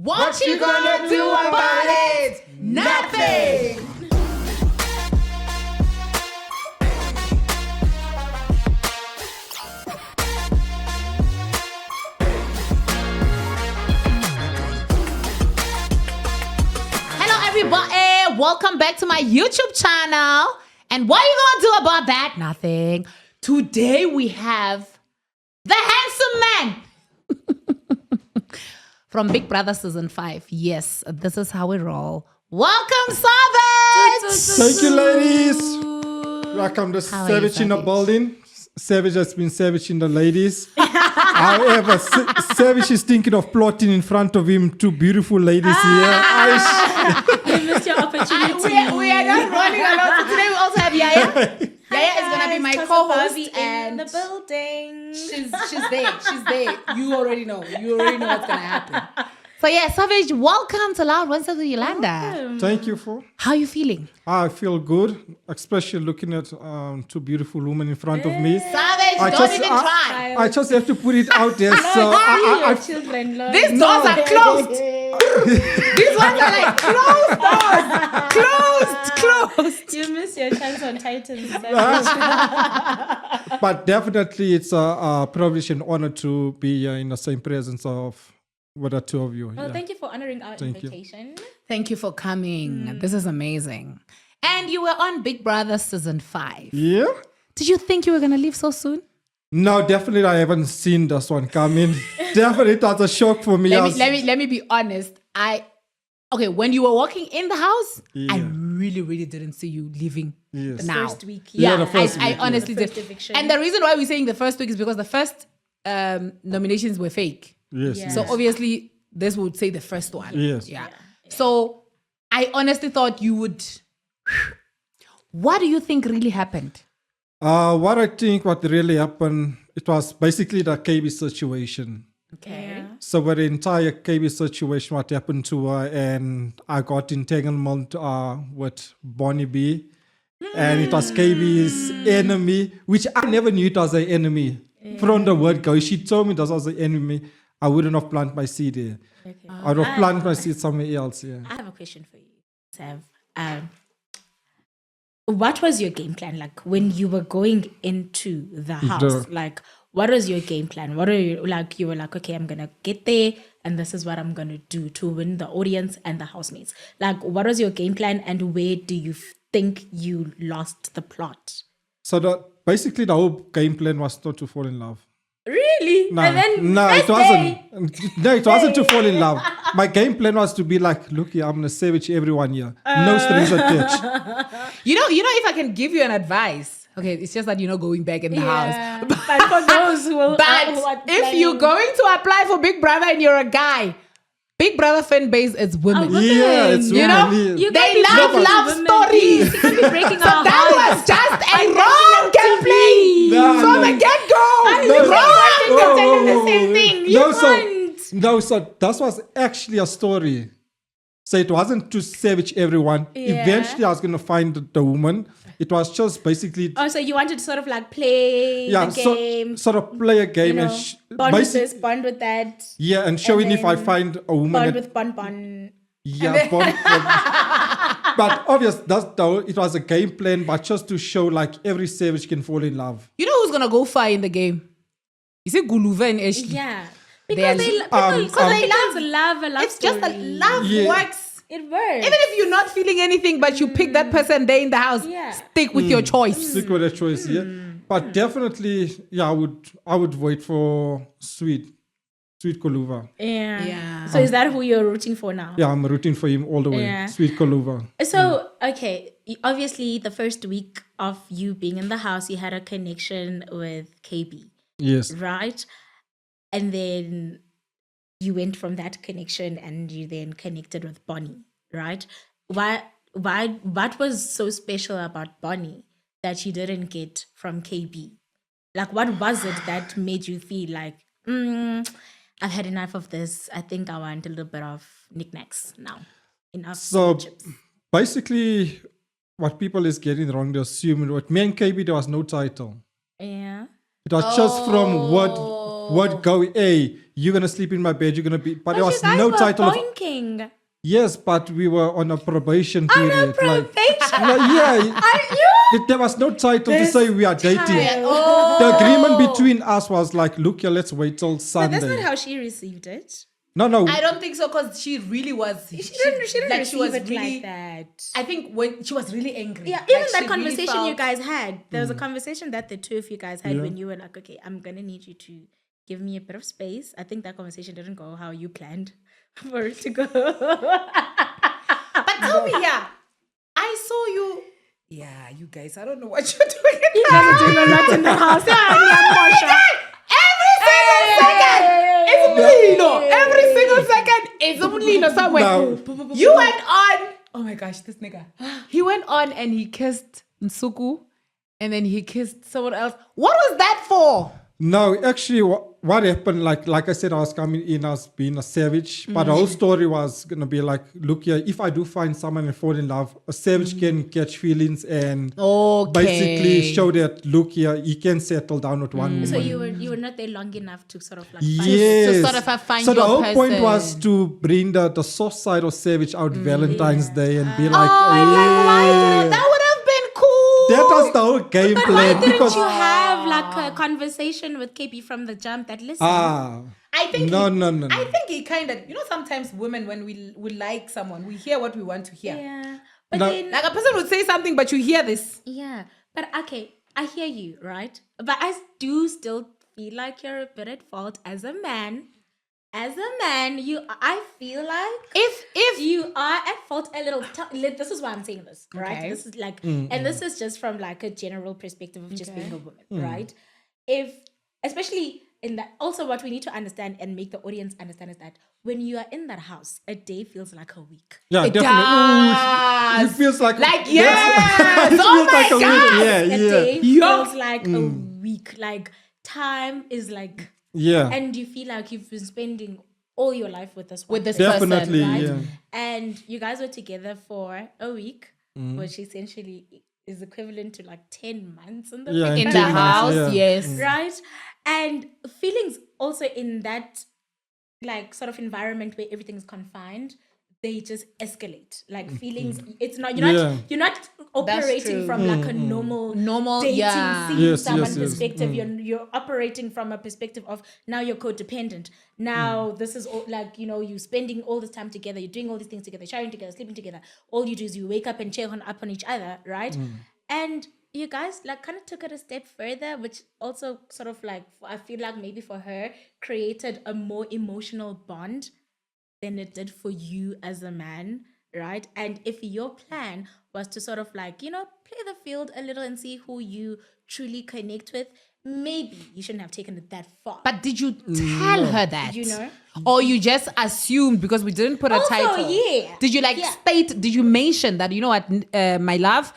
What you gonna do about it? Nothing! Hello everybody, welcome back to my YouTube channel. And what are you gonna do about that? Nothing. Today we have the handsome man from Big Brother Season 5. Yes, this is how we roll. Welcome, Savage! Thank you, ladies. Welcome to How are Savage you, in the Savage? building. Savage has been savage in the ladies. However, Savage is thinking of plotting in front of him two beautiful ladies here. You missed your opportunity. We are not rolling along. So today we also have Yaya. Yaya is going to be my co-host. in And the building. she's there. She's there. You already know. You already know what's going to happen. So yeah, Savage, welcome to Loud Wednesdays with Yolanda. Thank you for. How are you feeling? I feel good, especially looking at two beautiful women in front of me. Savage, I don't just- even try. I just have to put it out there. So Your children, Lord. These doors are closed. These ones are like closed doors. Closed. You missed your chance on Titans. but definitely it's a privilege and honor to be in the same presence of with the two of you. Well, yeah. thank you for honoring our Thank you. invitation. Thank you for coming. This is amazing. And you were on Big Brother Season 5. Yeah? Did you think you were going to leave so soon? No, definitely I haven't seen this one coming. Definitely it was a shock for me. Let me be honest. When you were walking in the house, I Yeah. really didn't see you leaving Yes. now. First week. Yeah, the first I week, yeah. honestly The first did. eviction. And the reason why we're saying the first week is because the first nominations were fake. Yes. Yeah. So obviously, this would say the first one. Yes. Yeah. So I honestly thought you would. What do you think really happened? What I think what really happened, it was basically the KB situation. Okay. So with the entire KB situation, what happened to her, and I got entanglement with Bonny B. And it was KB's enemy, which I never knew it was an enemy. From the word go, she told me that was an enemy. I wouldn't have planted my seed there. Okay. I would have planted my seed somewhere else. Yeah. I have a question for you, Sav. What was your game plan like when you were going into the house? Like, what was your game plan? What are you like? You were like, okay, I'm gonna get there, and this is what I'm gonna do to win the audience and the housemates. Like, what was your game plan, and where do you think you lost the plot? So basically the whole game plan was not to fall in love. Really? No, And then no, it first day- wasn't. No, it wasn't to fall in love. My game plan was to be like, look here, I'm gonna savage everyone here. No strings attached. You know, if I can give you an advice. Okay, it's just that you're not going back in the house. Yeah. But for those who will, But who are if you're planning- going to apply for Big Brother and you're a guy, Big Brother fan base is women. women. Yeah, it's You know, women. You they can't be love breaking love women. stories. You can't be breaking our That hearts. was just a wrong gameplay No, from no. the get-go. No, Wrong. telling the same thing. You No, can't. so that was actually a story. So it wasn't to savage everyone. Yeah. Eventually, I was going to find the woman. It was just basically, Oh, so you wanted to sort of like play the game, sort of play a game you know, and bond with this, bond with that, yeah, and showing if I then find a woman. bond that- with Bon. Yeah, but obvious it was a game plan, but just to show like every savage can fall in love. You know who's going to go far in the game? Is it Guluva and Ashley? Yeah. They are- Because they love a love It's just that story. love Yeah. works. It works. Even if you're not feeling anything, but you pick that person there in the house, Yeah. stick with your choice. Stick with that choice, yeah. But definitely, yeah, I would wait for Sweet Koluva. Yeah. So is that who you're rooting for now? Yeah, I'm rooting for him all the way. Yeah. Sweet Koluva. So, okay, obviously the first week of you being in the house, you had a connection with KB, Yes. right? And then you went from that connection and you then connected with Bonny, right? What was so special about Bonny that you didn't get from KB? Like, what was it that made you feel like, I've had enough of this. I think I want a little bit of knickknacks now. Enough So chips. basically, what people is getting wrong, they assume with me and KB there was no title. Yeah. It was just from word would go, hey, you're gonna sleep in my bed, you're gonna be, but there But was you guys no were title of, boinking. yes, but we were on a probation On period. a probation? There was no title to say we are dating. child. The agreement between us was like, look here, let's wait till But Sunday. that's not how she received it. No. I don't think so because she really was. She didn't like, receive it like that. I think when she was really angry. Yeah, Like, even she that really conversation you felt- guys had, there was a conversation that the two of you guys had Yeah. when you were like, okay, I'm going to need you to give me a bit of space. I think that conversation didn't go how you planned for it to go. But tell me, yeah, I saw you. Yeah, you guys, I don't know what you're doing. You guys are doing a lot in the house. Every single second, it's Umlilo. Every single second, it's Umlilo somewhere. No. You went on. Oh my gosh, this nigga. He went on and he kissed Nsuku, and then he kissed someone else. What was that for? No, actually, what happened, like I said, I was coming in as being a savage, but the whole story was going to be like, look here, if I do find someone and fall in love, a savage can catch feelings and basically show that, look here, he can settle down with one woman. So you were not there long enough to sort of like Yes. To sort of find so the your whole point person. was to bring the soft side of savage out Valentine's Day and be like, Oh, I'm like, why yeah. didn't that would have been cool? That was the whole game But plan. why didn't because you have like a conversation with KP from the jump that listen? I think No. I think he kind of, sometimes women, when we like someone, we hear what we want to hear. Yeah. But No. then Like a person would say something, but you hear this. yeah. But okay, I hear you, right? But I do still feel like you're a bit at fault as a man. As a man, I feel like If you are at fault a little. This is why I'm saying this, right? Okay. This is like, and this is just from like a general perspective of just being a woman, Mm. right? If, especially in that, also what we need to understand and make the audience understand is that when you are in that house, a day feels like a week. yeah, it definitely. does. It feels like yes, it oh feels my like a week. God. Yeah, A yeah, day Yo. feels like a week. Like time is like, yeah. and you feel like you've been spending all your life with this one With this person, Definitely, right? yeah. And you guys were together for a week, Mm. which essentially is equivalent to like 10 months in the Yeah, in in the 10 months, house, yeah. yes. right? And feelings also in that like sort of environment where everything is confined, they just escalate. Like feelings, it's not you're not operating true. from like a normal dating, yeah. seeing Yes, someone yes, yes. perspective. You're operating from a perspective of now you're codependent. Now this is all like, you spending all this time together, you're doing all these things together, sharing together, sleeping together. All you do is you wake up and check up on each other, right? And you guys like kind of took it a step further, which also sort of like, I feel like maybe for her created a more emotional bond than it did for you as a man, right? And if your plan was to sort of like, play the field a little and see who you truly connect with, maybe you shouldn't have taken it that far. But did you tell her that? You know? Or you just assumed because we didn't put a Also, title? yeah. Did you state, did you mention that, you know what, my love,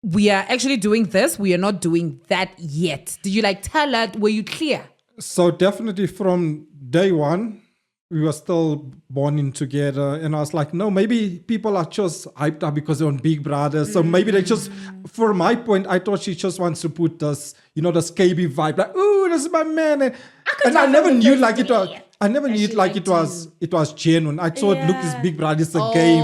we are actually doing this, we are not doing that yet? Did you tell her, were you clear? So definitely from day one, we were still bonding together. And I was like, no, maybe people are just hyped up because they're on Big Brother. So maybe they just, for my point, I thought she just wants to put this, this KB vibe. Like, ooh, this is my man. And I never knew like it was, I never knew it like it was genuine. I thought, look, this Big Brother is a game.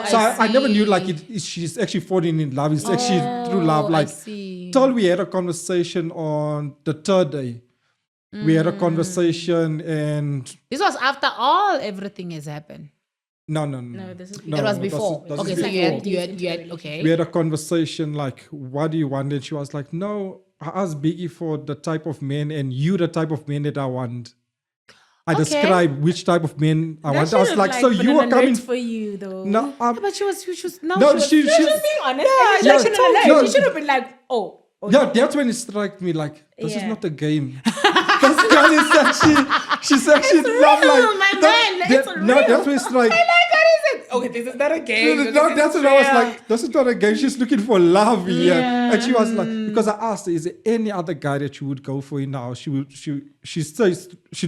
So I never knew like she's actually falling in love. It's actually true love. Like, till we had a conversation on the third day. We had a conversation and This was after everything has happened. no, this is It was before. this is Okay, so before. you had, okay. We had a conversation like, what do you want? And she was like, no, I asked Biggie for the type of man and you the type of man that I want. I described which type of man I want. I was like, so you were coming for you though. No, But she was no, She was just being honest. Yeah, She no. should have been like, oh. yeah, that's when it struck me like, this is Yeah. not a game. This girl is actually, she's actually not real, like, my man, it's no, real. that's when it's like, okay, this is not a game. no, that's when I was like, this is not a game. She's looking for love here. And she was like, because I asked her, is there any other guy that you would go for now? She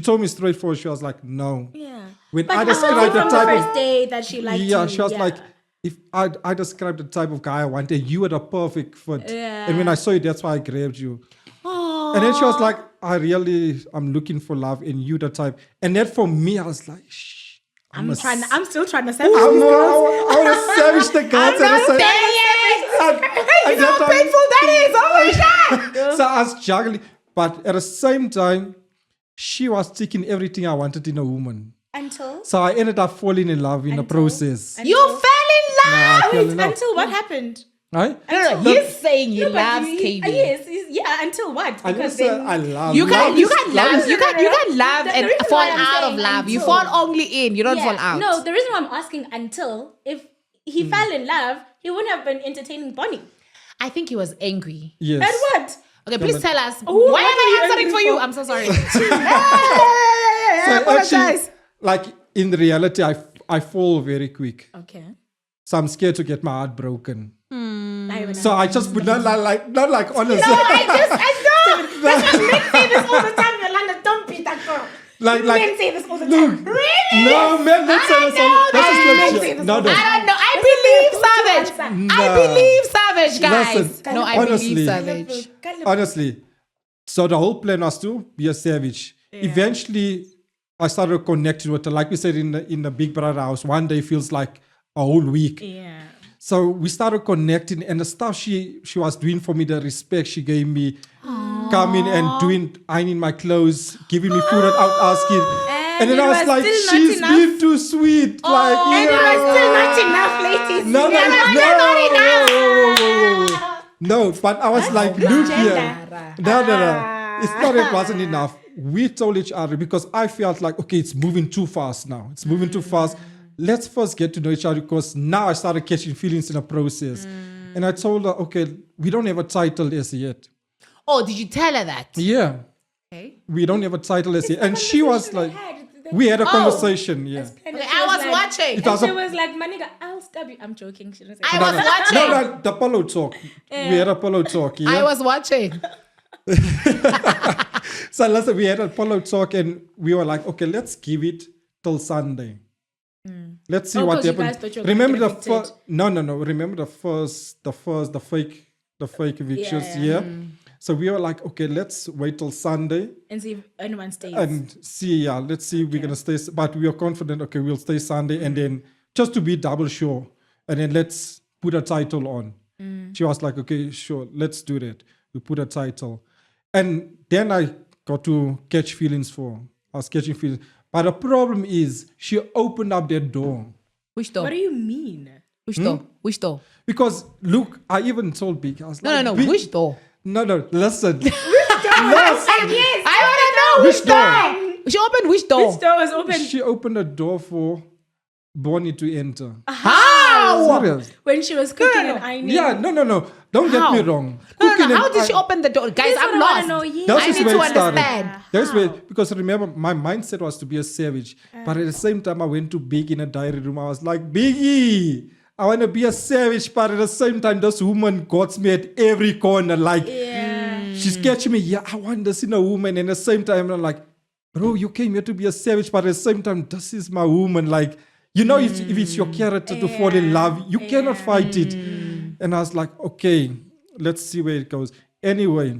told me straightforward. She was like, no. Yeah. When But I I was described the from the type first of, day that she liked you. she was like, if I described the type of guy I wanted, you were the perfect fit. Yeah. And when I saw you, that's why I grabbed you. And then she was like, I'm looking for love in you, the type. And that for me, I was like, shh. I'm still trying to savage I these girls. want to savage the girls. I'm not saying it. You know how painful that is. Oh my God. So I was juggling. But at the same time, she was taking everything I wanted in a woman. Until So I ended up falling in love in the process. You fell in love. I fell in love. until what happened? Right? No, he's saying he No, but loves you- KB. Yes, yeah. Until what? I Because just then I love You can't is- love. You can't love The and reason fall why I'm out of saying love. You until- fall only in. You don't Yeah, fall out. No, the reason why I'm asking until if he fell in love, he wouldn't have been entertaining Bonny. I think he was angry. Yes. And what? Okay, please tell us. Who- Why what am are you I answering angry for you? for? I'm so sorry. So actually, like in reality, I fall very quick. Okay. So I'm scared to get my heart broken. I So I just put not like honestly. I know. That's what men say this all the time, Yolanda. Don't be that girl. like Men say this all the time. Really? no man, let's say this all. that. That's Say a this no, all no. the I don't know. I believe Savage. I Nah. believe Savage, guys. Listen, No, I honestly. believe Savage. Honestly, so the whole plan was to be a savage. Eventually, I started connecting with her. Like we said in the Big Brother house, one day feels like a whole week. Yeah. So we started connecting, and the stuff she was doing for me, the respect she gave me, coming and ironing my clothes, giving me food without asking. And then it I was was like, still not she's enough. been too sweet. Like, And it was still not enough, ladies. No, no, no, but I was like, look here. No. It's not it wasn't enough. We told each other because I felt like, okay, it's moving too fast now. It's moving too fast. Let's first get to know each other because now I started catching feelings in the process. And I told her, okay, we don't have a title as yet. Oh, did you tell her that? Yeah, Okay. we don't have a title as yet. And she was like, we had a conversation, yeah. Okay, I was watching. It was She a- was like, Maniga, I'll stab you. I'm joking. She didn't say I that. was watching. No, the pillow talk. We had a pillow talk, yeah. I was watching. So listen, we had a pillow talk and we were like, okay, let's give it till Sunday. Let's see Oh, what 'cause you happens. guys thought you were gonna Remember get the evicted. first? No. Remember the fake evictions. Yeah. So we were like, okay, let's wait till Sunday And see if anyone stays. and see. Yeah, let's see. We're gonna stay, but we are confident. Okay, we'll stay Sunday, and then just to be double sure, and then let's put a title on. She was like, okay, sure, let's do that. We put a title, and then I got to catch feelings for. I was catching feelings, but the problem is she opened up that door. Which door? What do you mean? Which door? Which door? Because look, I even told Big, I was like, No. Big, Which door? No, listen. Yes. I want to know Which door? She opened which door? This door was open She opened a door for Bonny to enter. How? Serious? when she was cooking and ironing. Yeah, no. Don't How? get me wrong. No. Cooking How and did she I- open the door? Guys, This is I'm what I wanna lost. know, yeah. That I is need where to it started. understand. That's where, because remember, my mindset was to be a savage. But at the same time, I went to Big in a diary room. I was like, Biggie, I want to be a savage. But at the same time, this woman got me at every corner. Like, she's catching me. Yeah, I want this in a woman. And at the same time, I'm like, bro, you came here to be a savage. But at the same time, this is my woman. Like, you know, if it's your character to fall in love, you cannot fight it. And I was like, okay, let's see where it goes. Anyway,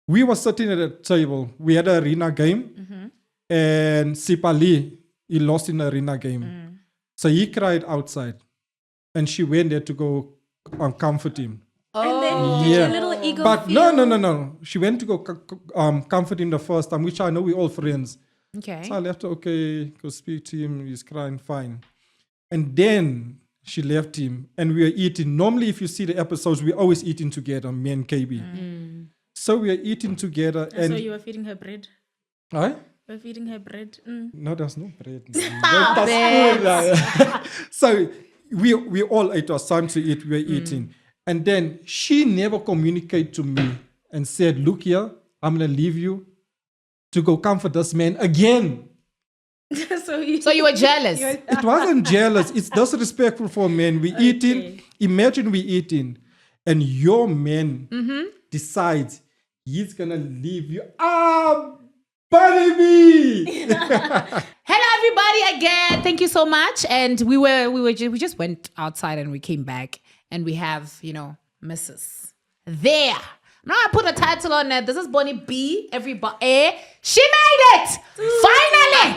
we were sitting at a table. We had an arena game. And Sipali, he lost in the arena game. So he cried outside. And she went there to go comfort him. And then did Yeah. your little ego But feel? no. She went to go comfort him the first time, which I know we're all friends. Okay. So I left her, okay, go speak to him. He's crying, fine. And then she left him and we were eating. Normally, if you see the episodes, we're always eating together, me and KB. So we were eating together. And And so you were feeding her bread. Huh? You were feeding her bread. No, there's no bread. Stop So we all ate. It was time to eat. We were eating. And then she never communicated to me and said, look here, I'm going to leave you to go comfort this man again. So you were jealous. It wasn't jealous. It's disrespectful for men. We eating. Imagine we eating, and your man decides he's gonna leave you. Buddy me. Hello, everybody, again. Thank you so much. And we just went outside and we came back and we have, Mrs. there. Now I put a title on it. This is Bonny B. Everybody. She made it! Finally!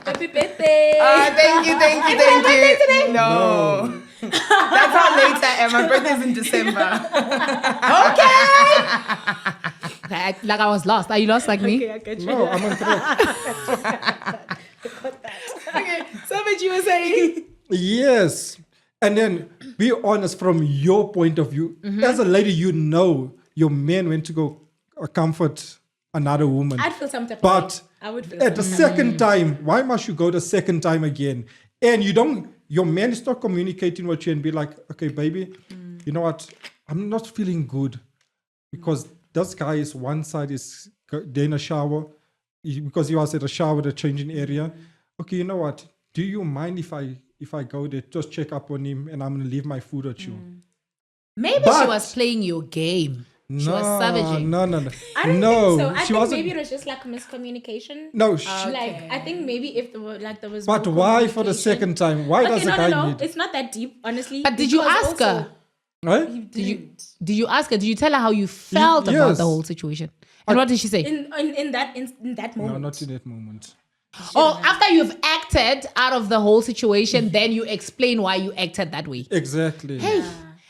Happy birthday! Thank you. birthday today? No. That's how late I am. My birthday's in December. Okay, like I was lost. Are you lost like me? Okay, I get you. No, I'm on track. Okay, so what you were saying? Yes. And then be honest from your point of view. As a lady, you know your man went to go comfort another woman. I'd feel some type of But way. I would feel at the some type of second time, why must you go the second time again? And your man is not communicating with you and be like, okay, baby, you know what? I'm not feeling good because this guy is one side is there in a shower because he was at a shower, the changing area. Okay, you know what? Do you mind if I go there, just check up on him and I'm going to leave my food at you? Maybe But- she was playing your game. She was savaging. No. I don't think so. I she think wasn't. maybe it was just like a miscommunication. No, Like I think maybe if there were there was. but more why for the communication- second time? Why does Okay, the no, guy no. need? It's not that deep, honestly. But did you because ask her? Right? Did you ask her? Did you tell her how you felt about yes. the whole situation? And what did she say? in that No, moment? not in that moment. Oh, after you've acted out of the whole situation, then you explain why you acted that way. Exactly. Hey,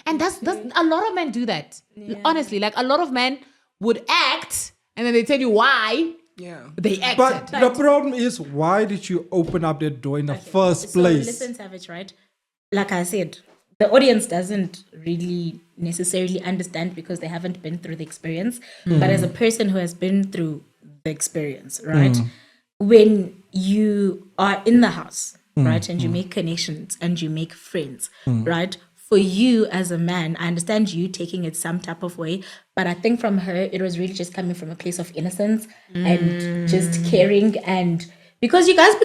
and that's a lot of men do that. Honestly, like a lot of men would act and then they tell you why Yeah. they acted. But the problem is, why did you open up that door in the first So place? listen, Savage, right? Like I said, the audience doesn't really necessarily understand because they haven't been through the experience. But as a person who has been through the experience, right? When you are in the house, right, and you make connections and you make friends, right? For you as a man, I understand you taking it some type of way, but I think from her, it was really just coming from a place of innocence and just caring and because you guys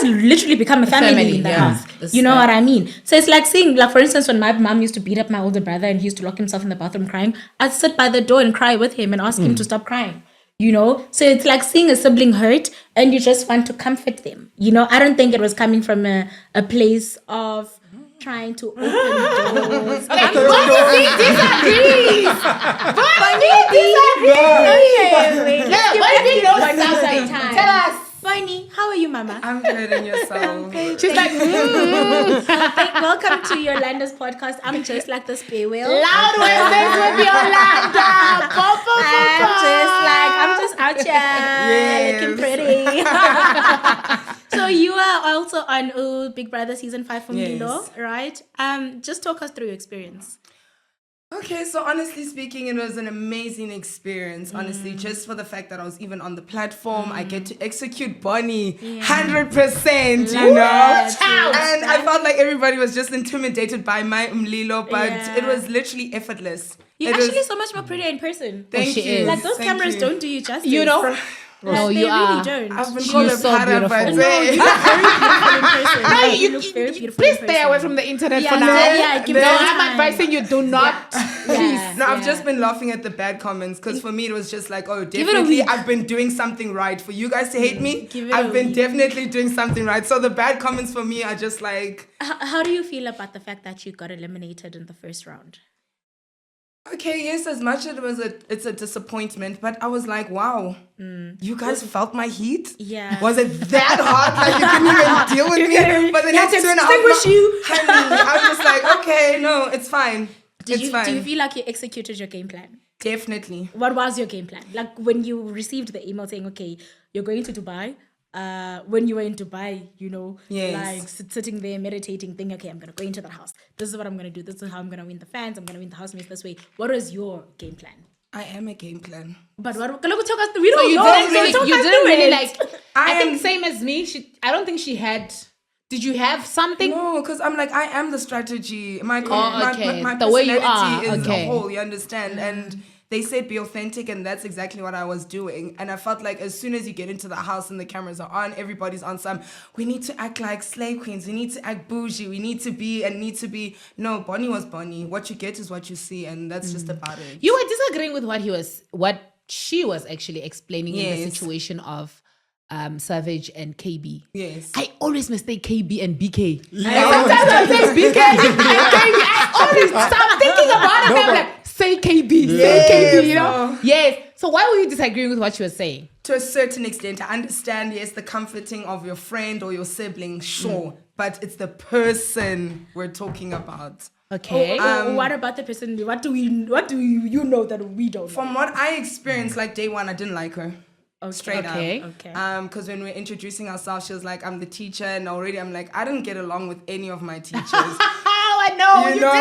literally become a family in the yeah. house. That's You know right. what I mean? So it's like seeing, like for instance, when my mom used to beat up my older brother and he used to lock himself in the bathroom crying, I'd sit by the door and cry with him and ask him to stop crying. You know, so it's like seeing a sibling hurt and you just want to comfort them. You know, I don't think it was coming from a place of trying to open doors. Bonny disagrees. Bonny disagrees. No, Bonny knows something. Tell us. Bonny, how are you, Mama? I'm good in yourself. She's like, Welcome to Yolanda's podcast. I'm just like the spare wheel. loud Wednesdays with Yolanda. I'm just out here looking pretty. So you are also on Big Brother season 5 from Yes. Lilo, right? Just talk us through your experience. Okay, so honestly speaking, it was an amazing experience. Honestly, just for the fact that I was even on the platform, I get to execute Bonny 100%, you know. And I felt like everybody was just intimidated by my Lilo, but it was literally effortless. You're It actually was- so much more prettier in person. Thank she you. is. Like those Thank cameras you. don't do you justice. You know? Like, No, they you really are. don't. I've been You're called a so para, beautiful. but No, you look very beautiful in person. No, Like, you look very beautiful. please in stay away person. from the internet Yeah, for no, now. yeah, give No, it I'm time. advising you do not. Yeah, No, I've yeah. just been laughing at the bad comments because for me it was just like, oh, it a definitely week. I've been doing something right. For you guys to hate me, Give it a I've been week. definitely doing something right. So the bad comments for me are just like, How do you feel about the fact that you got eliminated in the first round? okay, yes, as much as it's a disappointment, but I was like, wow, you guys felt my heat? Yeah. Was it that hard? Like you couldn't even deal with me? But the You had next to 2.5 extinguish months, you. honey, I was just like, okay, no, it's fine. Do It's fine. you feel like you executed your game plan? Definitely. What was your game plan? Like when you received the email saying, okay, you're going to Dubai. When you were in Dubai, you know, Yes. like sitting there meditating, thinking, okay, I'm going to go into that house. This is what I'm going to do. This is how I'm going to win the fans. I'm going to win the housemates this way. What was your game plan? I am a game plan. But what? Look, talk us. We So don't you know. didn't So really, talk you us didn't through really it. like. I think same as me. I don't think she had. Did you have something? No, because I'm like, I am the strategy. My okay. my The way you personality are, is okay. a whole, you understand? And they said be authentic, and that's exactly what I was doing. And I felt like as soon as you get into the house and the cameras are on, everybody's on some, we need to act like slave queens, we need to act bougie, we need to be. No, Bonny was Bonny. What you get is what you see, and that's just about it. You were disagreeing with what she was actually explaining in the Yes. situation of Savage and KB. Yes. I always mistake KB and BK. Yeah. Sometimes I say BK and KB. I always stop thinking about it. I'm like, say KB, say KB, you know? Yes. So why were you disagreeing with what she was saying? To a certain extent, I understand, yes, the comforting of your friend or your sibling, sure. But it's the person we're talking about. Okay. What about the person? What do you know that we don't know? From what I experienced, like day one, I didn't like her. Straight Okay. up. Okay. Because when we were introducing ourselves, she was like, I'm the teacher. And already I'm like, I don't get along with any of my teachers. Oh, I know. You know?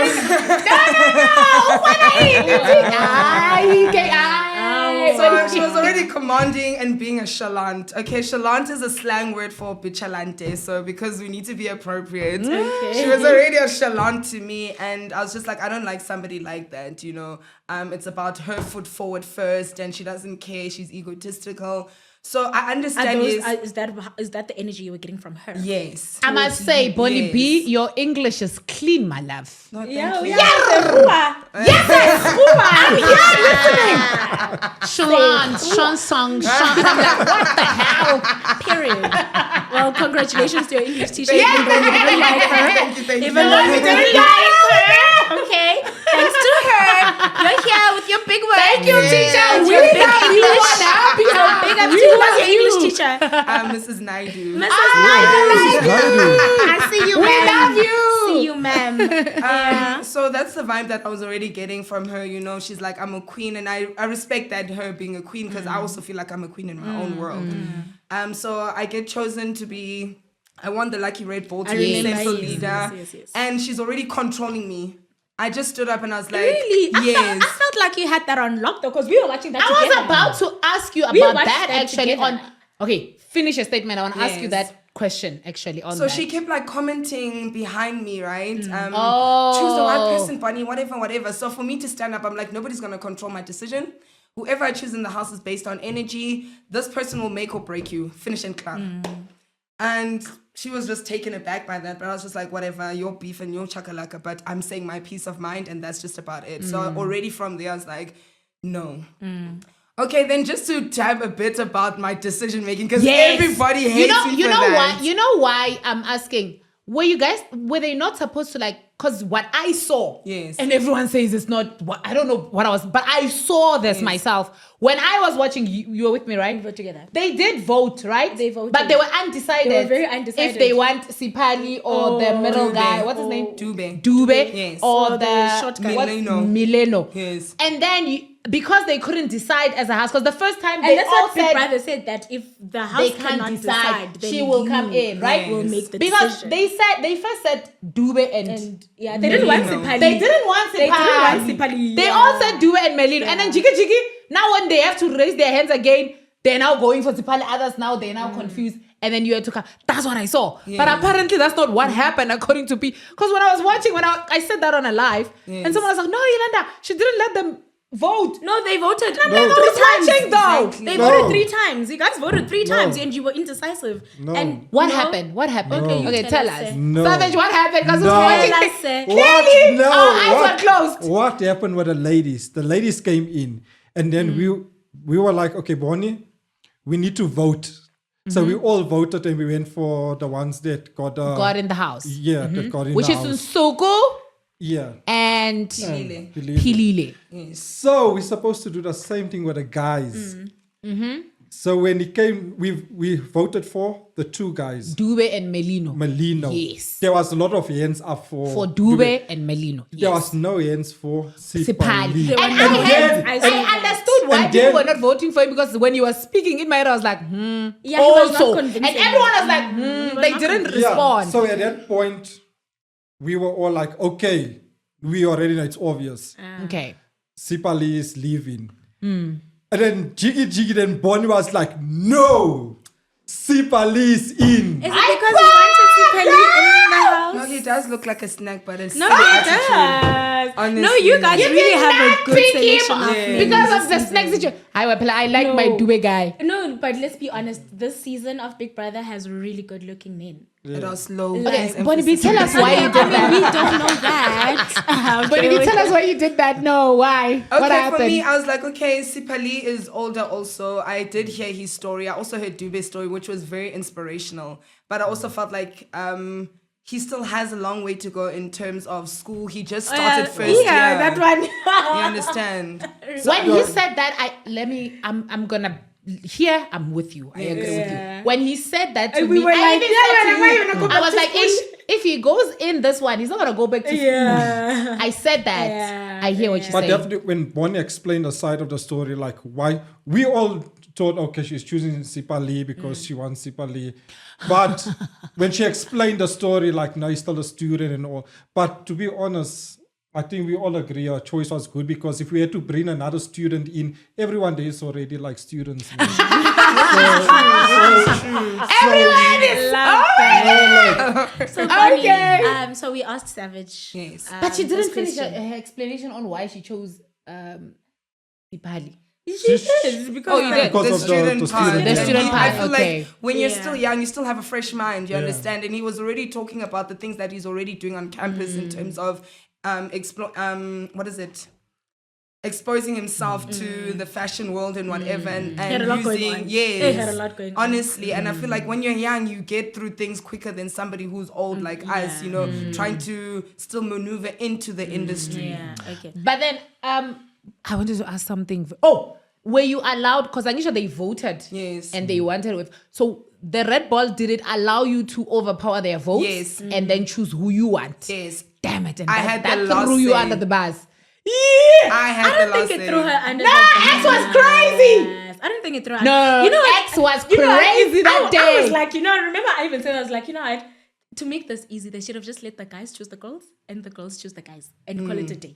So she was already commanding and being a chalant. Okay, chalant is a slang word for bichalante. So because we need to be appropriate, she was already a chalant to me. And I was just like, I don't like somebody like that, you know. It's about her foot forward first and she doesn't care. She's egotistical. So I understand. Is that the energy you were getting from her? Yes. I must say, Bonny Yes. B, your English is clean, my love. No, thank Yeah, you. Sean song. I'm like, what the hell? Period. Well, congratulations to your English teacher. Yeah. Even though you didn't like her. Thank you, thank you. Even though you didn't like her. Okay. Thanks to her. You're here with your big words. Thank you, teacher. Your We big love you. English. Big So big up to you as your English teacher. Mrs. Naidu. Mrs. I see you, We ma'am. love you. See you, ma'am. So that's the vibe that I was already getting from her. You know, she's like, I'm a queen, and I respect that, her being a queen, because I also feel like I'm a queen in my own world. So I get chosen to be, I won the lucky red ball to be remember, central yes, leader, yes. and she's already controlling me. I just stood up and I was like, Really? yes. I felt like you had that on lock though, because we were watching that I was together. about to ask you We about watched that that actually together. okay, finish your statement. I want to ask you Yes. that question actually on So that. she kept like commenting behind me, right? Choose the Oh. right person, Bonny, whatever. So for me to stand up, I'm like, nobody's gonna control my decision. Whoever I choose in the house is based on energy. This person will make or break you. Finish and clap. And she was just taken aback by that. But I was just like, whatever, your beef and your chakalaka. But I'm saying my peace of mind, and that's just about it. So already from there, I was like, no. Okay, then just to tab a bit about my decision making, because everybody hates me for that. You know why I'm asking? Were they not supposed to like, because what I saw, Yes. and everyone says it's not, I don't know what I was, but I saw this myself. When I was watching, you were with me, right? We were together. They did vote, right? They voted. But they were undecided. They were very undecided. If they want Sipali or the middle Dube. guy, what's his name? Dube. Dube. Yes. Or Or the the short guy. what's- Mileno. Mileno. Yes. And then because they couldn't decide as a house, because the first time And they that's all what Big said Brother said, that if the house they can't cannot decide, then she will you come in, right? will make the because decision. they first said Dube and They didn't want Melino. Sipali. they didn't want They didn't want Sipali. Sipali, They yeah. all said Dube and Melino. And then Jiki, now when they have to raise their hands again, they're now going for Sipali. Others now, they're now confused. And then you had to come. That's what I saw. But Yes. apparently that's not what happened according to P. Because when I was watching, I said that on a live, and someone was like, no, Yolanda, she didn't let them vote. No, they voted. I'm like, I was watching though. Exactly. They No. voted 3 times. You guys voted 3 No. times and you were indecisive. No. And What no, happened? What happened? Okay, you Okay, tell tell us, us. eh. No. Savage, what happened? Because No. we were watching Tell this- us, eh. Clearly, No, our eyes were closed. What happened with the ladies? The ladies came in, and then we were like, okay, Bonny, we need to vote. So we all voted, and we went for the ones that got God in the house. that got in Which the is house. Nsuku Yeah. and Pilile. Pilile. Pilile. So we're supposed to do the same thing with the guys. So when it came, we voted for the 2 guys, Dube and Melino. Melino. Yes. There was a lot of hands up For Dube and Melino. There Yes. was no hands for Sipali. Sipali. And were no hands. I saw I that. understood why And people then- were not voting for him, because when you were speaking in my head, I was like, Yeah, he was not also. convincing. And everyone was like, was they not didn't convincing. respond. So at that point, we were all like, okay, we already know it's obvious. Okay. Sipali is leaving. And then Jiggy then Bonny was like, no, Sipali is in. Is it because you wanted Sipali in the house? No, he does look like a snack, but it's No, still he attitude. does. Honestly. No, you guys You really did have not a good pick selection him of men because this of the season. snack situation. I like my No. Dube guy. No, but let's be honest. This season of Big Brother has really good-looking men. It was slow. Okay, It's Bonny B, emphasis. tell us why you did that. We don't know that. Bonny B, tell us why you did that. No, why? What Okay, happened? for me, I was like, okay, Sipali is older also. I did hear his story. I also heard Dube's story, which was very inspirational. But I also felt like he still has a long way to go in terms of school. He just started first year. that one. You understand? When he said that, I'm gonna here. I'm with you. I agree with you. When he said that to me, I was like, if he goes in this one, he's not gonna go back to school. I said that. Yeah. I hear what you're But saying. definitely, when Bonny explained the side of the story, like why we all thought, okay, she's choosing Sipali because she wants Sipali. But when she explained the story, like, no, he's still a student and all. But to be honest, I think we all agree her choice was good because if we had to bring another student in, everyone there is already like students. Everyone is So Bonny, so we asked Savage. Yes. But she this didn't finish question. her explanation on why she chose Sipali. She did because you did? Because of the student The student part, I feel okay. like when you're Yeah. still young, you still have a fresh mind, you understand? And he was already talking about the things that he's already doing on campus in terms of exposing himself to the fashion world and whatever, and Had a lot going using on. yes, He had a lot going on. honestly. And I feel like when you're young, you get through things quicker than somebody who's old like us, you know, trying to still maneuver into the industry. Yeah, okay. But then I wanted to ask something. Oh, were you allowed? Because Anisha, they voted. Yes. And they wanted with. So the Red Ball, did it allow you to overpower their votes? Yes. And then choose who you want? Yes. Damn it. And I that, had that the last threw you say. under the bus. Yeah. I had I don't the last think it say. threw her under No, the X was crazy. Yes. I don't think it threw her No, You know what? X was You know what? crazy that I day. was like, I remember I even said, I was like, to make this easy, they should have just let the guys choose the girls and the girls choose the guys and call it a day.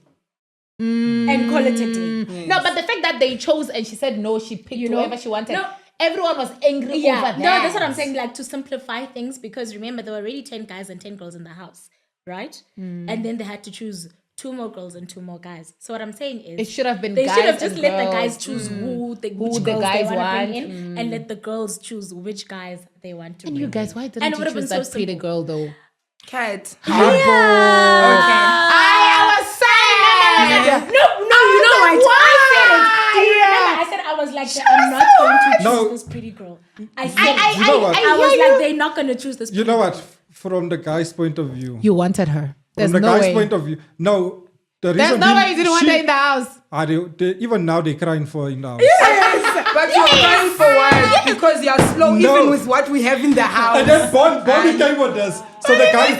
And call it a day. No, but the fact that they chose and she said no, she picked whoever she wanted. No. Everyone was angry over that. No, that's what I'm saying. Like, to simplify things, because remember, there were already 10 guys and 10 girls in the house, right? And then they had to choose 2 more girls and 2 more guys. So what I'm saying is, It should have been they guys should have just and let the girls. guys choose which the girls guys they want to want. bring in, and let the girls choose which guys they want to And bring you guys, in. why And didn't it would you have been choose so that pretty simple. girl though? Cat. Yeah. Okay. I was saying. No, you know what? I said it. Do you remember? I said I was like, I'm not going to choose No. this pretty girl. I said, You know what? I was hear like, you. they're not going to choose this pretty You know what? From the guy's point of view. You wanted her. There's From the no guy's way. point of view. No. The There's reason no being, way you didn't want her in the house. even now they're crying for her in the house. But you're crying for what? Because you're slow, No. even with what we have in the house. And then Bonny came with us. So the guys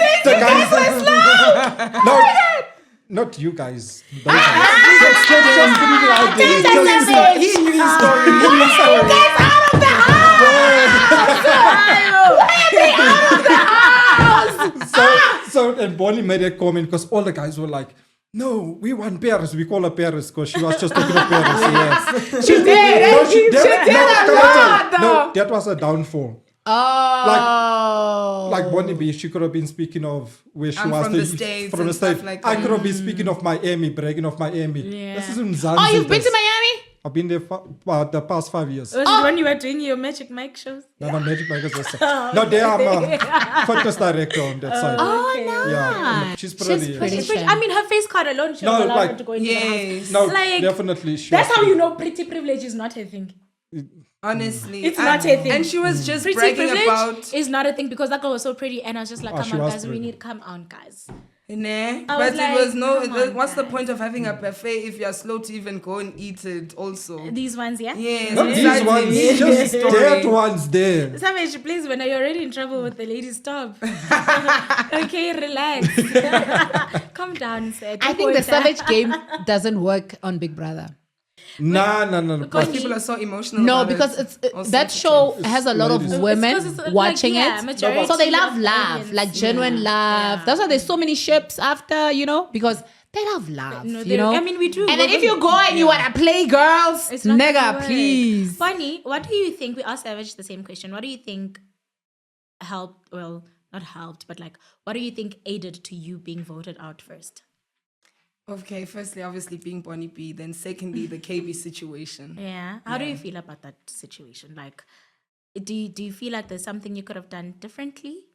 No, not you guys. Those guys. Just put it out there. Just- He knew his story. He knew his story. So and Bonny made a comment because all the guys were like, no, we want Paris. We call her Paris because she was just talking to Paris. Yes. She did. No, she did. a lot, No, that was a downfall. Oh. Like Bonny B, she could have been speaking of where she I'm was from the States from the and stuff States. like I that. could have been speaking of Miami, bragging of Miami. Yeah. This is in Zanzibar. Oh, you've been to Miami? I've been there for the past 5 years. Was it when you were doing your Magic Mike shows? No, Magic Makers. No, there I'm a fitness director on that side. Oh, Okay. no. Yeah, she's pretty. pretty. She's pretty, I mean, her face card alone should No, have allowed like- her to go into the house. Yes. No, Like, definitely. She That's was how you know pretty privilege is not a thing. Honestly. It's not a thing. And she was just Pretty bragging privilege about... is not a thing because that girl was so pretty, and I was just like, Oh, come she on, was guys, we pretty. need, come on, guys. Nah, I but was it was like, no... come on, what's the guys. point of having a buffet if you're slow to even go and eat it also? These ones, yeah? Yes. Not besides these ones, the just story. that ones there. Savage, please, when you're already in trouble with the lady, stop. Okay, relax. Calm down, sir. I think the savage game doesn't work on Big Brother. No. Because people are so emotional No, about because it. it's Or that sensitive. show has a lot of ladies. women It's 'cause it's, like, watching yeah, it, majority so they love of love, audience. like genuine love. Yeah. That's why there's so many ships after, because they love love. No, you they- know. I mean, we do. And then We're if you good. go and you wanna play girls, It's not gonna nigga, work. please. Bonny, what do you think? We asked Savage the same question. What do you think helped? Well, not helped, but like, what do you think aided to you being voted out first? Okay, firstly, obviously being Bonny B, then secondly, the KB situation. Yeah. How do you feel about that situation? Like, do you feel like there's something you could have done differently?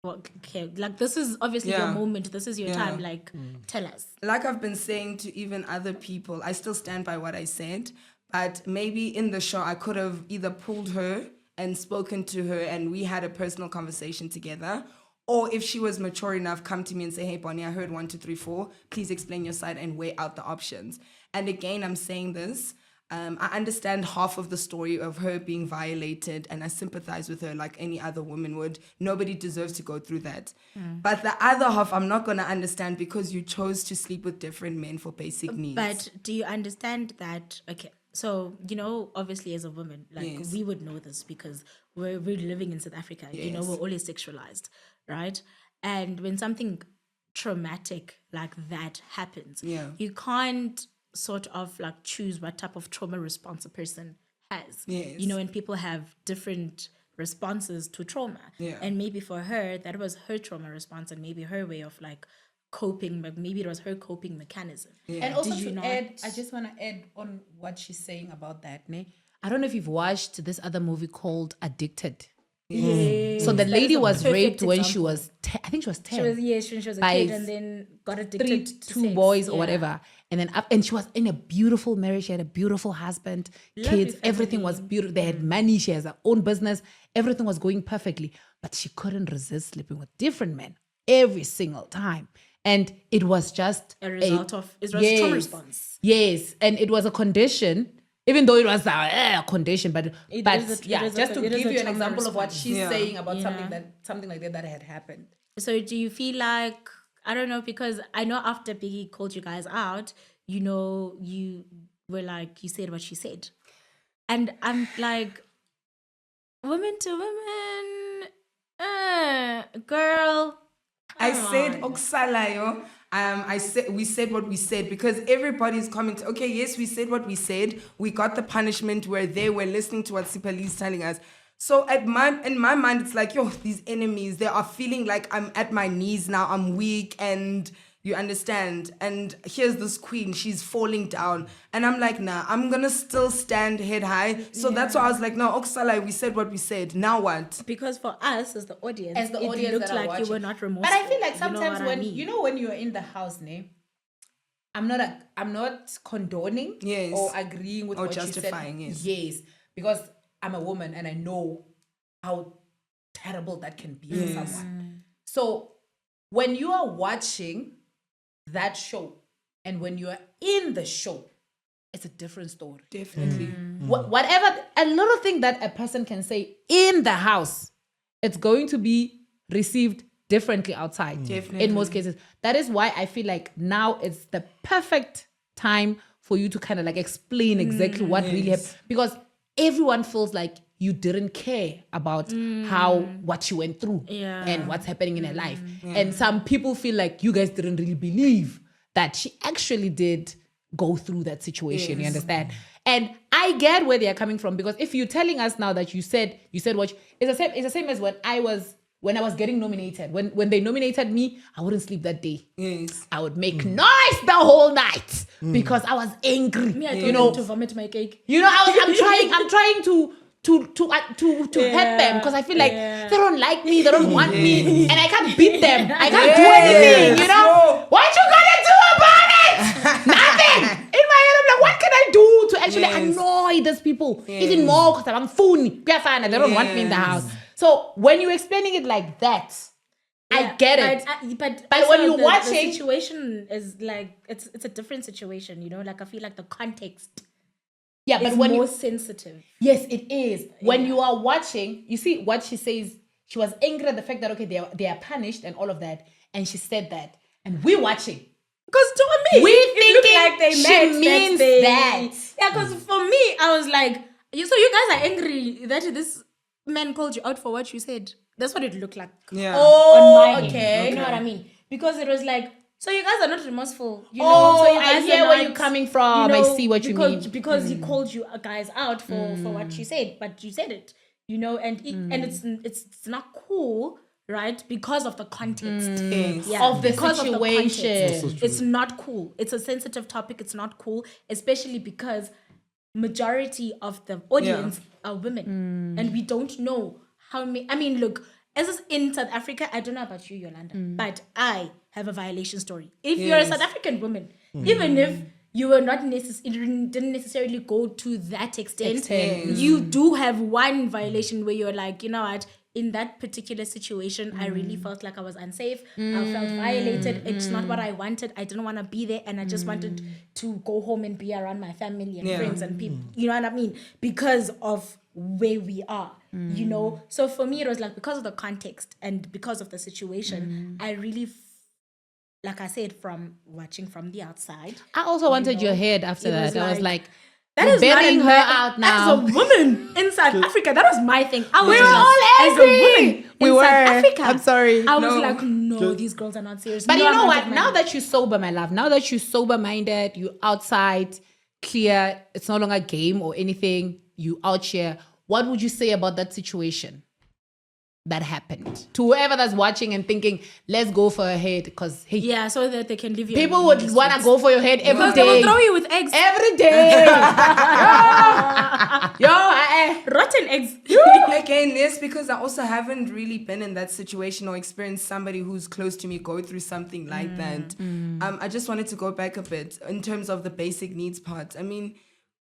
Well, okay, like this is obviously your Yeah. moment. This is your Yeah. time. Like, tell us. Like I've been saying to even other people, I still stand by what I said, but maybe in the show I could have either pulled her and spoken to her and we had a personal conversation together, Or if she was mature enough, come to me and say, hey, Bonny, I heard 1, 2, 3, 4. Please explain your side and weigh out the options. And again, I'm saying this. I understand half of the story of her being violated, and I sympathize with her like any other woman would. Nobody deserves to go through that. But the other half, I'm not going to understand because you chose to sleep with different men for basic needs. But do you understand that? Okay, so, obviously as a woman, like Yes. we would know this because we're living in South Africa. We're always sexualized, right? And when something traumatic like that happens, you can't sort of like choose what type of trauma response a person has. Yes. And people have different responses to trauma. Yeah. And maybe for her, that was her trauma response and maybe her way of like coping, but maybe it was her coping mechanism. And also Did you to not- add, I just want to add on what she's saying about that. Ne? I don't know if you've watched this other movie called Addicted. So the lady a was perfect raped when she example. was, I think she was 10. She was a By kid and then got addicted to two sex. boys or Yeah. whatever. And then and she was in a beautiful marriage. She had a beautiful husband, Lovely kids, everything was family. beautiful. They had money. She has her own business. Everything was going perfectly. But she couldn't resist sleeping with different men every single time. And it was just A result of it was a trauma response. Yes. And it was a condition, even though it was a condition, but is a- just it is to a give you an trauma example of what response. she's Yeah. saying about Yeah. something like that had happened. So do you feel like, I don't know, because I know after Biggie called you guys out, you were like, you said what she said. And I'm like, women to women, girl. I said Oksalayo. We said what we said because everybody's commenting. Okay, yes, we said what we said. We got the punishment where they were listening to what Sipali is telling us. So in my mind, it's like, these enemies, they are feeling like I'm at my knees now. I'm weak, and you understand. And here's this queen, she's falling down, and I'm like, nah, I'm gonna still stand head high. So that's why I was like, no, Oksalai, we said what we said. Now what? Because for us as the audience, As the it audience looked that are like you were watching. not remorseful. But I feel like You know sometimes what I when mean? when you're in the house, I'm not condoning Yes. or agreeing with Or what justifying, you said. yes. Yes, because I'm a woman and I know how terrible that can be for someone. So when you are watching that show and when you are in the show, it's a different story. Definitely. Whatever, a little thing that a person can say in the house, it's going to be received differently outside. Definitely. In most cases. That is why I feel like now it's the perfect time for you to kind of like explain exactly what really happened. Because everyone feels like you didn't care about what you went through and what's happening in her life. And some people feel like you guys didn't really believe that she actually did go through that situation. You understand? And I get where they are coming from, because if you're telling us now that you said what it's the same as when I was getting nominated. When they nominated me, I wouldn't sleep that day. Yes. I would make noise the whole night because I was angry. Me, I told them to vomit my cake. I'm trying to help them, because I feel like they don't like me, they don't want me, and I can't beat them. I can't do anything, What you gonna do about it? Nothing. In my head, I'm like, what can I do to actually annoy these people even more? Because I'm phony. They don't want me in the house. So when you're explaining it like that, I get it. But But also when you're the watching- situation is like it's a different situation, Like I feel like the context yeah, is but when more you sensitive. yes, it is. When you are watching, you see what she says. She was angry at the fact that they are punished and all of that, and she said that, and we're watching. Because to me, We it looked thinking like they she met means day. that. Yeah, because for me, I was like, so you guys are angry that this man called you out for what you said. That's what it looked like. Yeah. Oh, On my end. okay. You know what I mean? Because it was like, so you guys are not remorseful. So you I guys hear are where not, you're coming from. I see what you mean. Because he called you guys out for what you said, but you said it, and it's not cool, right? Because of the context. Of the because of the context. situation. It's not cool. It's a sensitive topic. It's not cool, especially because majority of the audience are women, and we don't know how many. I mean, look, as in South Africa, I don't know about you, Yolanda, but I have a violation story. If you're a South African woman, even if you were not didn't necessarily go to that extent, you do have one violation where you're like, you know what, in that particular situation, I really felt like I was unsafe. I felt violated. It's not what I wanted. I didn't want to be there, and I just wanted to go home and be around my family and friends and people. You know what I mean? Because of where we are, you know. So for me, it was like because of the context and because of the situation, I really, like I said, from watching from the outside. I also wanted your head after it that. was I was like, like, That you're is not burying a her man- out now. As a woman in South Africa, that was my thing. I was We just were like, all as a angry. woman We in were. South Africa. I'm sorry. I was No. like, no, these girls are not serious. But No you know amount what? of Now money. that you're sober, my love, now that you're sober-minded, you outside, clear, it's no longer a game or anything, you out here, what would you say about that situation that happened? To whoever that's watching and thinking, let's go for a head, because hey, Yeah, so that they can live your people would want to go for your head every because they will day. throw you with eggs. Every day. Rotten eggs. Again, yes, because I also haven't really been in that situation or experienced somebody who's close to me go through something like that. I just wanted to go back a bit in terms of the basic needs part. I mean,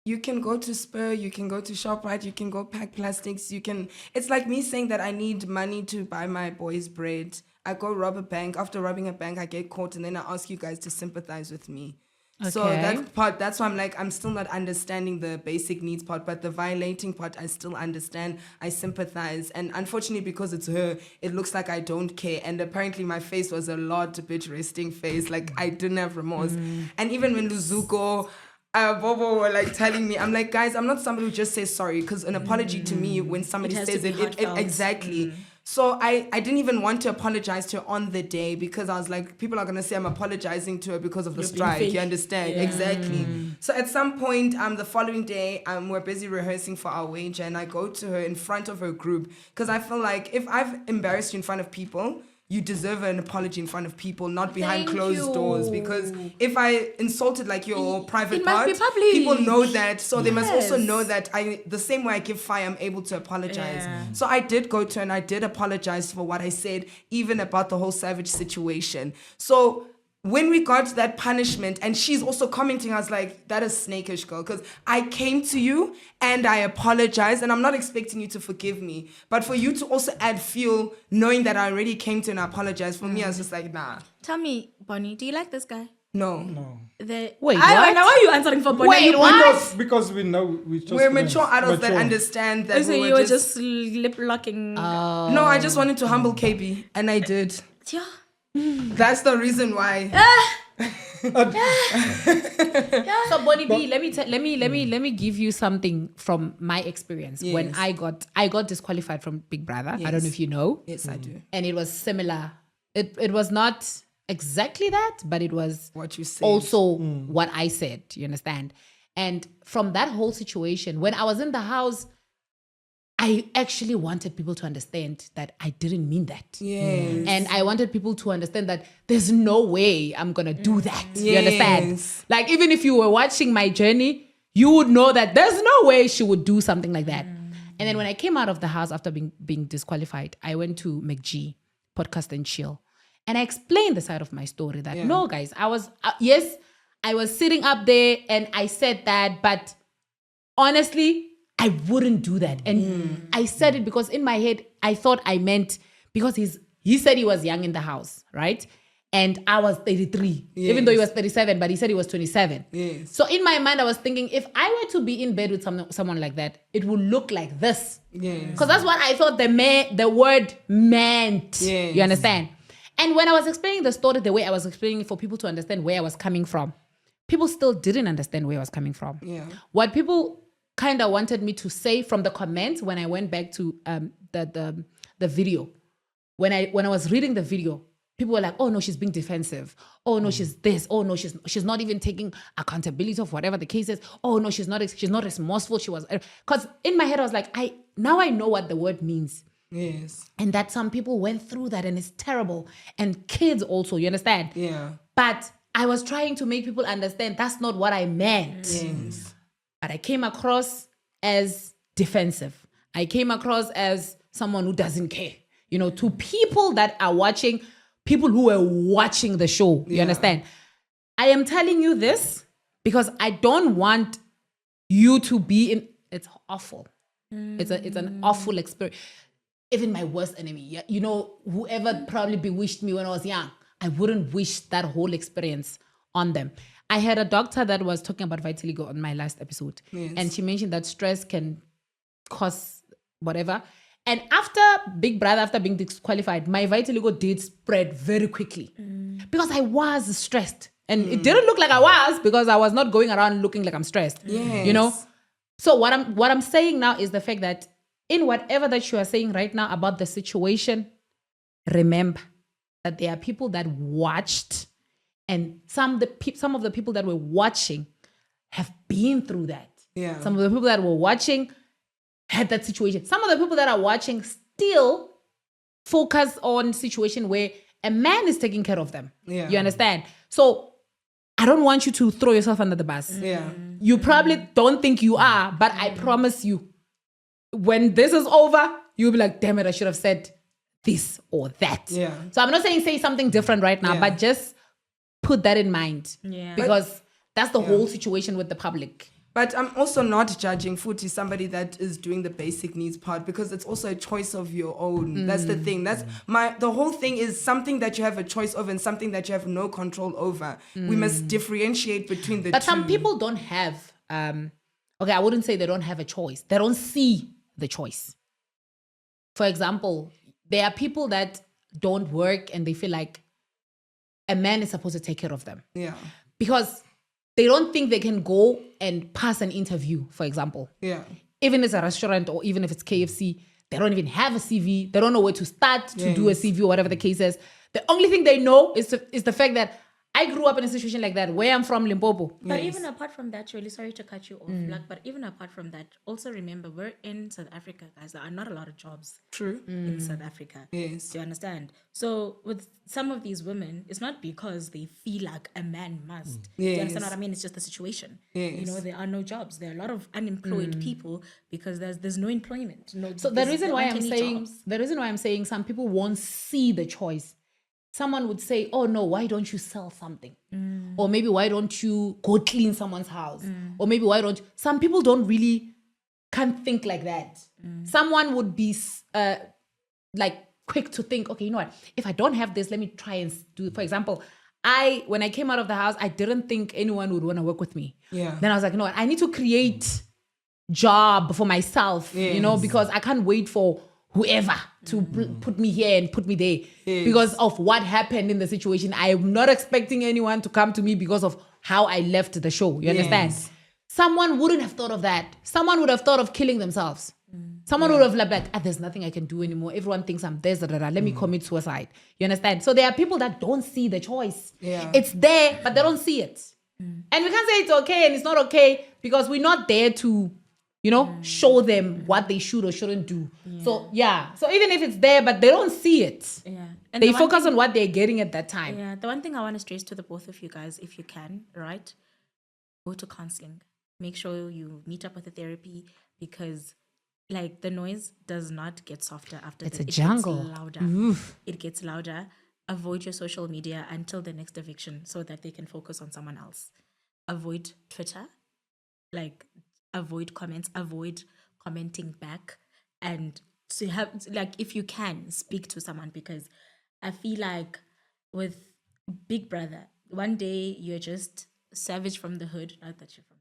you can go to Spur, you can go to ShopRite, you can go pack plastics, you can... It's like me saying that I need money to buy my boys bread. I go rob a bank. After robbing a bank, I get caught, and then I ask you guys to sympathize with me. So Okay. that part, that's why I'm like, I'm still not understanding the basic needs part, but the violating part, I still understand. I sympathize. And unfortunately, because it's her, it looks like I don't care. And apparently my face was a bit resting face. Like I didn't have remorse. And even when Luzuko, Bobo were like telling me, I'm like, guys, I'm not somebody who just says sorry, because an apology to me, when somebody It has says to be it heartfelt. exactly. So I didn't even want to apologize to her on the day, because I was like, people are going to say I'm apologizing to her because of the You're being strike. fake. You understand? Yeah. Exactly. So at some point, the following day, we're busy rehearsing for our wager, and I go to her in front of her group, because I feel like if I've embarrassed you in front of people, you deserve an apology in front of people, not behind Thank closed you. doors. Because if I insulted like your private it must part, be public. people know that. So they must also Yes. know that the same way I give fire, I'm able to apologize. Yeah. So I did go to her and I did apologize for what I said, even about the whole Savage situation. So when we got that punishment, and she's also commenting, I was like, that is snakish, girl, because I came to you and I apologized, and I'm not expecting you to forgive me, but for you to also add fuel, knowing that I already came to and I apologized, for me, I was just like, nah, Tell me, Bonnie, do you like this guy? no. The, Wait, Now what? why are you answering for Bonnie? Wait, You- what? Because we know we just We're friends. mature adults that Mature. understand that So we you were were just lip locking. No, I just wanted to humble KB, and I did. Yeah. That's the reason why. So Bonnie B, let me give you something from my experience. When Yes. I got disqualified from Big Brother. I don't know Yes. if you know. Yes, I do. And it was similar. It was not exactly that, but it was What you said. also what I said. You understand? And from that whole situation, when I was in the house, I actually wanted people to understand that I didn't mean that. Yes. And I wanted people to understand that there's no way I'm going to do that. You understand? Yes. Like, even if you were watching my journey, you would know that there's no way she would do something like that. And then when I came out of the house after being disqualified, I went to McG, Podcast and Chill. And I explained the side of my story that, no, guys, I was sitting up there and I said that, but honestly, I wouldn't do that. And I said it because in my head, I thought I meant, because he said he was young in the house, right? And I was 33, even though he was 37, but he said he was 27. Yes. So in my mind, I was thinking, if I were to be in bed with someone like that, it would look like this. Yes. Because that's what I thought the word meant. Yes. You understand? And when I was explaining the story the way I was explaining it for people to understand where I was coming from, people still didn't understand where I was coming from. Yeah. What people kind of wanted me to say from the comments when I went back to the video, when I was reading the video, people were like, oh no, she's being defensive. Oh no, she's this. Oh no, she's not even taking accountability of whatever the case is. Oh no, she's not remorseful. She was, because in my head I was like, now I know what the word means. Yes. And that some people went through that and it's terrible. And kids also, you understand? Yeah. But I was trying to make people understand that's not what I meant. Yes. But I came across as defensive. I came across as someone who doesn't care. You know, to people that are watching, people who were watching the show. You understand? I am telling you this because I don't want you to be in. It's awful. It's an awful experience. even my worst enemy, you know, whoever probably bewitched me when I was young, I wouldn't wish that whole experience on them. I had a doctor that was talking about vitiligo on my last episode. Yes. And she mentioned that stress can cause whatever. And after Big Brother, after being disqualified, my vitiligo did spread very quickly because I was stressed. And it didn't look like I was because I was not going around looking like I'm stressed. Yes. You know? So what I'm saying now is the fact that in whatever that you are saying right now about the situation, remember that there are people that watched, and some of the people that were watching have been through that. Yeah. Some of the people that were watching had that situation. Some of the people that are watching still focus on situation where a man is taking care of them. Yeah. You understand? So I don't want you to throw yourself under the bus. Yeah. You probably don't think you are, but I promise you, when this is over, you'll be like, damn it, I should have said this or that. Yeah. So I'm not saying say something different right now, Yeah. but just put that in mind. Yeah. Because that's the whole situation with the public. But I'm also not judging Futhi, somebody that is doing the basic needs part, because it's also a choice of your own. That's the thing. That's the whole thing is something that you have a choice of and something that you have no control over. We must differentiate between the But two. some people don't have, okay, I wouldn't say they don't have a choice. They don't see the choice. For example, there are people that don't work and they feel like a man is supposed to take care of them. Yeah. Because they don't think they can go and pass an interview, for example. Yeah. Even if it's a restaurant or even if it's KFC, they don't even have a CV. They don't know where to start to do a CV or whatever the case is. The only thing they know is the fact that I grew up in a situation like that, where I'm from, Limpopo. But even apart from that, really sorry to cut you off, but even apart from that, also remember we're in South Africa, guys. There are not a lot of jobs True. in South Africa. Yes. Do you understand? So with some of these women, it's not because they feel like a man must. Do you understand what I mean? It's just the situation. Yes. You know, there are no jobs. There are a lot of unemployed people because there's no employment. So the reason why I'm saying some people won't see the choice. Someone would say, oh no, why don't you sell something? Or maybe why don't you go clean someone's house? Or maybe why don't... Some people can't think like that. Someone would be like quick to think, okay, you know what? If I don't have this, let me try and do it. For example, when I came out of the house, I didn't think anyone would want to work with me. Yeah. Then I was like, you know what? I need to create job for myself, you know, because I can't wait for whoever to put me here and put me there because of what happened in the situation. I'm not expecting anyone to come to me because of how I left the show. You understand? Someone wouldn't have thought of that. Someone would have thought of killing themselves. Someone would have like, there's nothing I can do anymore. Everyone thinks I'm this, let me commit suicide. You understand? So there are people that don't see the choice. Yeah. It's there, but they don't see it. And we can't say it's okay and it's not okay because we're not there to, you know, show them what they should or shouldn't do. So even if it's there, but they don't see it. Yeah. And They focus on what they're getting at that time. Yeah. The one thing I want to stress to the both of you guys, if you can, right? Go to counseling. Make sure you meet up with a therapy because like the noise does not get softer after It's that. a jungle. It gets louder. It gets louder. Avoid your social media until the next eviction so that they can focus on someone else. Avoid Twitter. Like avoid comments, avoid commenting back, and to have like if you can speak to someone because I feel like with Big Brother, one day you're just savage from the hood, not that you're from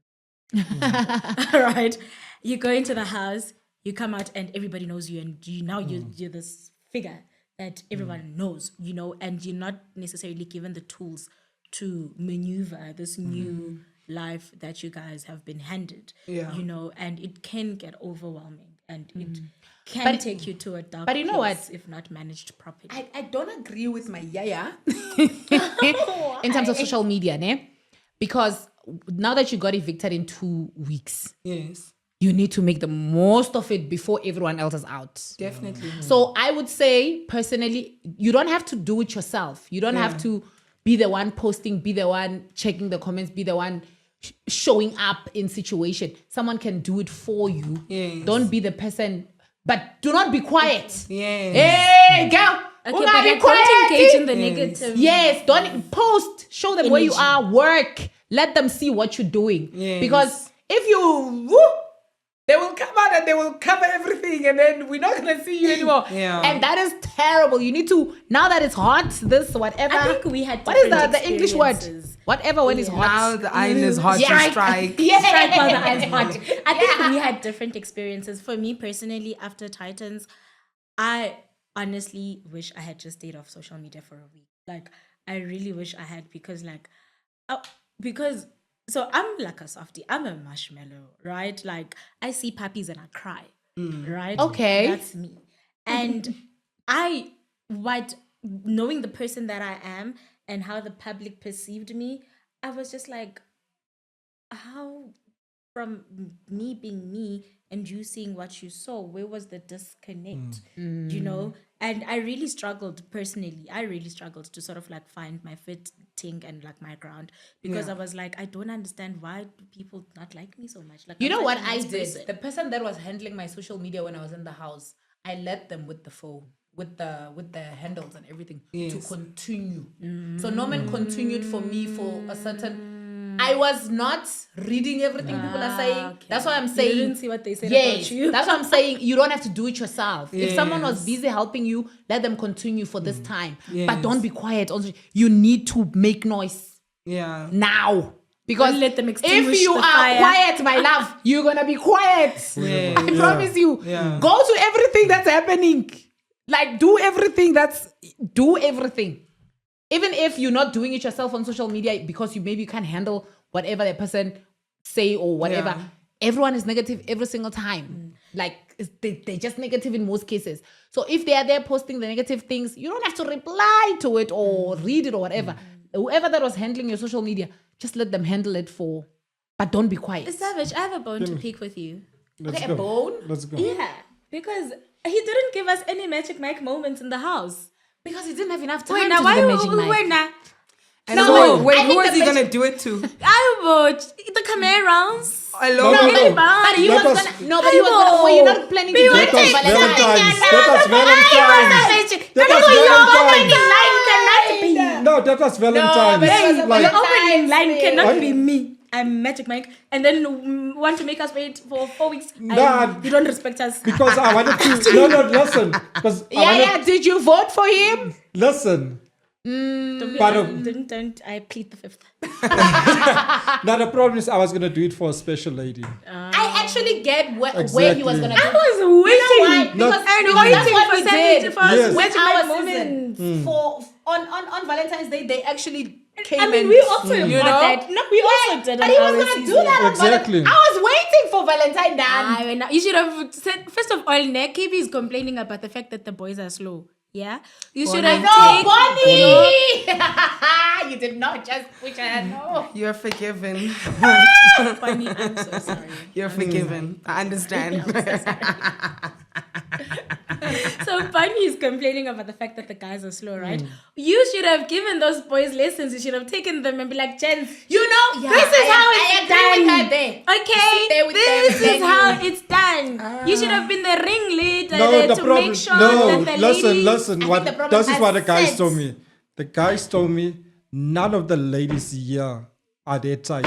right? You go into the house, you come out and everybody knows you and you're this figure that everyone knows, you know, and you're not necessarily given the tools to maneuver this new life that you guys have been handed, you know, and it can get overwhelming and it can take you to a dark but you know place what? if not managed properly. I don't agree with my Yaya in terms of social media, ne? Because now that you got evicted in 2 weeks, Yes. you need to make the most of it before everyone else is out. Definitely. So I would say, personally, you don't have to do it yourself. You don't have to be the one posting, be the one checking the comments, be the one showing up in situation. Someone can do it for you. Yes. Don't be the person, but do not be quiet. Yes. Hey, girl. Okay, but like, don't engage in the negative. Yes, don't post. Show them where you Energy. are. Work. Let them see what you're doing. Yes. Because if you, they will come on, and they will cover everything, and then we're not gonna see you anymore. Yeah. And that is terrible. You need to, now that it's hot, this whatever. I think we had what is different the English word? experiences. Whatever when it's hot. Now the iron is hot Yeah. to strike. Yeah. Strike while the iron's hot. I think we had different experiences. For me personally, after Titans, I honestly wish I had just stayed off social media for a week. Like, I really wish I had because so I'm like a softie. I'm a marshmallow, right? Like, I see puppies and I cry, right? Okay. That's me. And knowing the person that I am and how the public perceived me, I was just like, how from me being me and you seeing what you saw, where was the disconnect? You know? And I really struggled personally. I really struggled to sort of like find my fitting and like my ground, because I was like, I don't understand, why do people not like me so much? Like, You I'm know such what a I nice did? person. The person that was handling my social media when I was in the house, I let them with the phone, with the handles and everything to continue. So Norman continued for me for a certain. I was not reading everything people are saying. Okay. That's why I'm You saying. didn't see what they said yes, about you. that's what I'm saying. You don't have to do it yourself. If someone was busy helping you, let them continue for this time. But don't be quiet. Also, you need to make noise Yeah. now. Because Don't let them if extinguish you the are fire. quiet, my love, you're gonna be quiet. Yeah. I promise you. Yeah. Go to everything that's happening. Like, do everything. Even if you're not doing it yourself on social media because you maybe can't handle whatever the person say or whatever. Yeah. Everyone is negative every single time. Like, they're just negative in most cases. So if they are there posting the negative things, you don't have to reply to it or read it or whatever. Whoever that was handling your social media, just let them handle it but don't be quiet. Savage, I have a bone to pick with you. Let's Okay, a go. bone? Let's go. Yeah, because he didn't give us any Magic Mike moments in the house. Because he didn't have enough time Wait, to now do why the you magic mic. wait now? And No, so, wait, I who think was the he magic- gonna do it to? I would the cameras. Alone? No, no, no. But he Let was us- gonna. No, but he was gonna. Were you not planning to do Let it us for Valentine's? Valentine's. That was Valentine's. No, that was Valentine's. but it was a Like, The opening line Valentine's cannot Day. be me. I'm Magic Mike, and then want to make us wait for 4 weeks. Nah. You don't respect us. because I wanted to. No, listen. Because Yeah. Did you vote for him? listen. But Don't I plead the fifth? now the problem is I was gonna do it for a special lady. I actually get where he was Exactly. gonna. I do. was You know waiting. why? No. Because, And because that's waiting what for we Sandy did. for us Yes. to With make our moments. season for on Valentine's Day, they actually came. I mean, and, we also you got know, that. No, we also did. But on he was our gonna do season. that on Exactly. Valentine's. I was waiting for Valentine Day. You should have said, first of all, KB is complaining about the fact that the boys are slow. Yeah? You should have No, Bonny! You did not just put your hand. No. You're forgiven. Bonny, I'm so sorry. You're forgiven. I understand. So Bonny is complaining about the fact that the guys are slow, right? You should have given those boys lessons. You should have taken them and be like, Jen, You know, this is how I it's agree with done. her there. Okay, Sit there with them this and is then how you- it's done. You should have been the ringleader No, there the to problem. make sure No, that the listen. ladies... I What think the problem this is what the has guys sense. told me. The guys told me none of the ladies here are their type.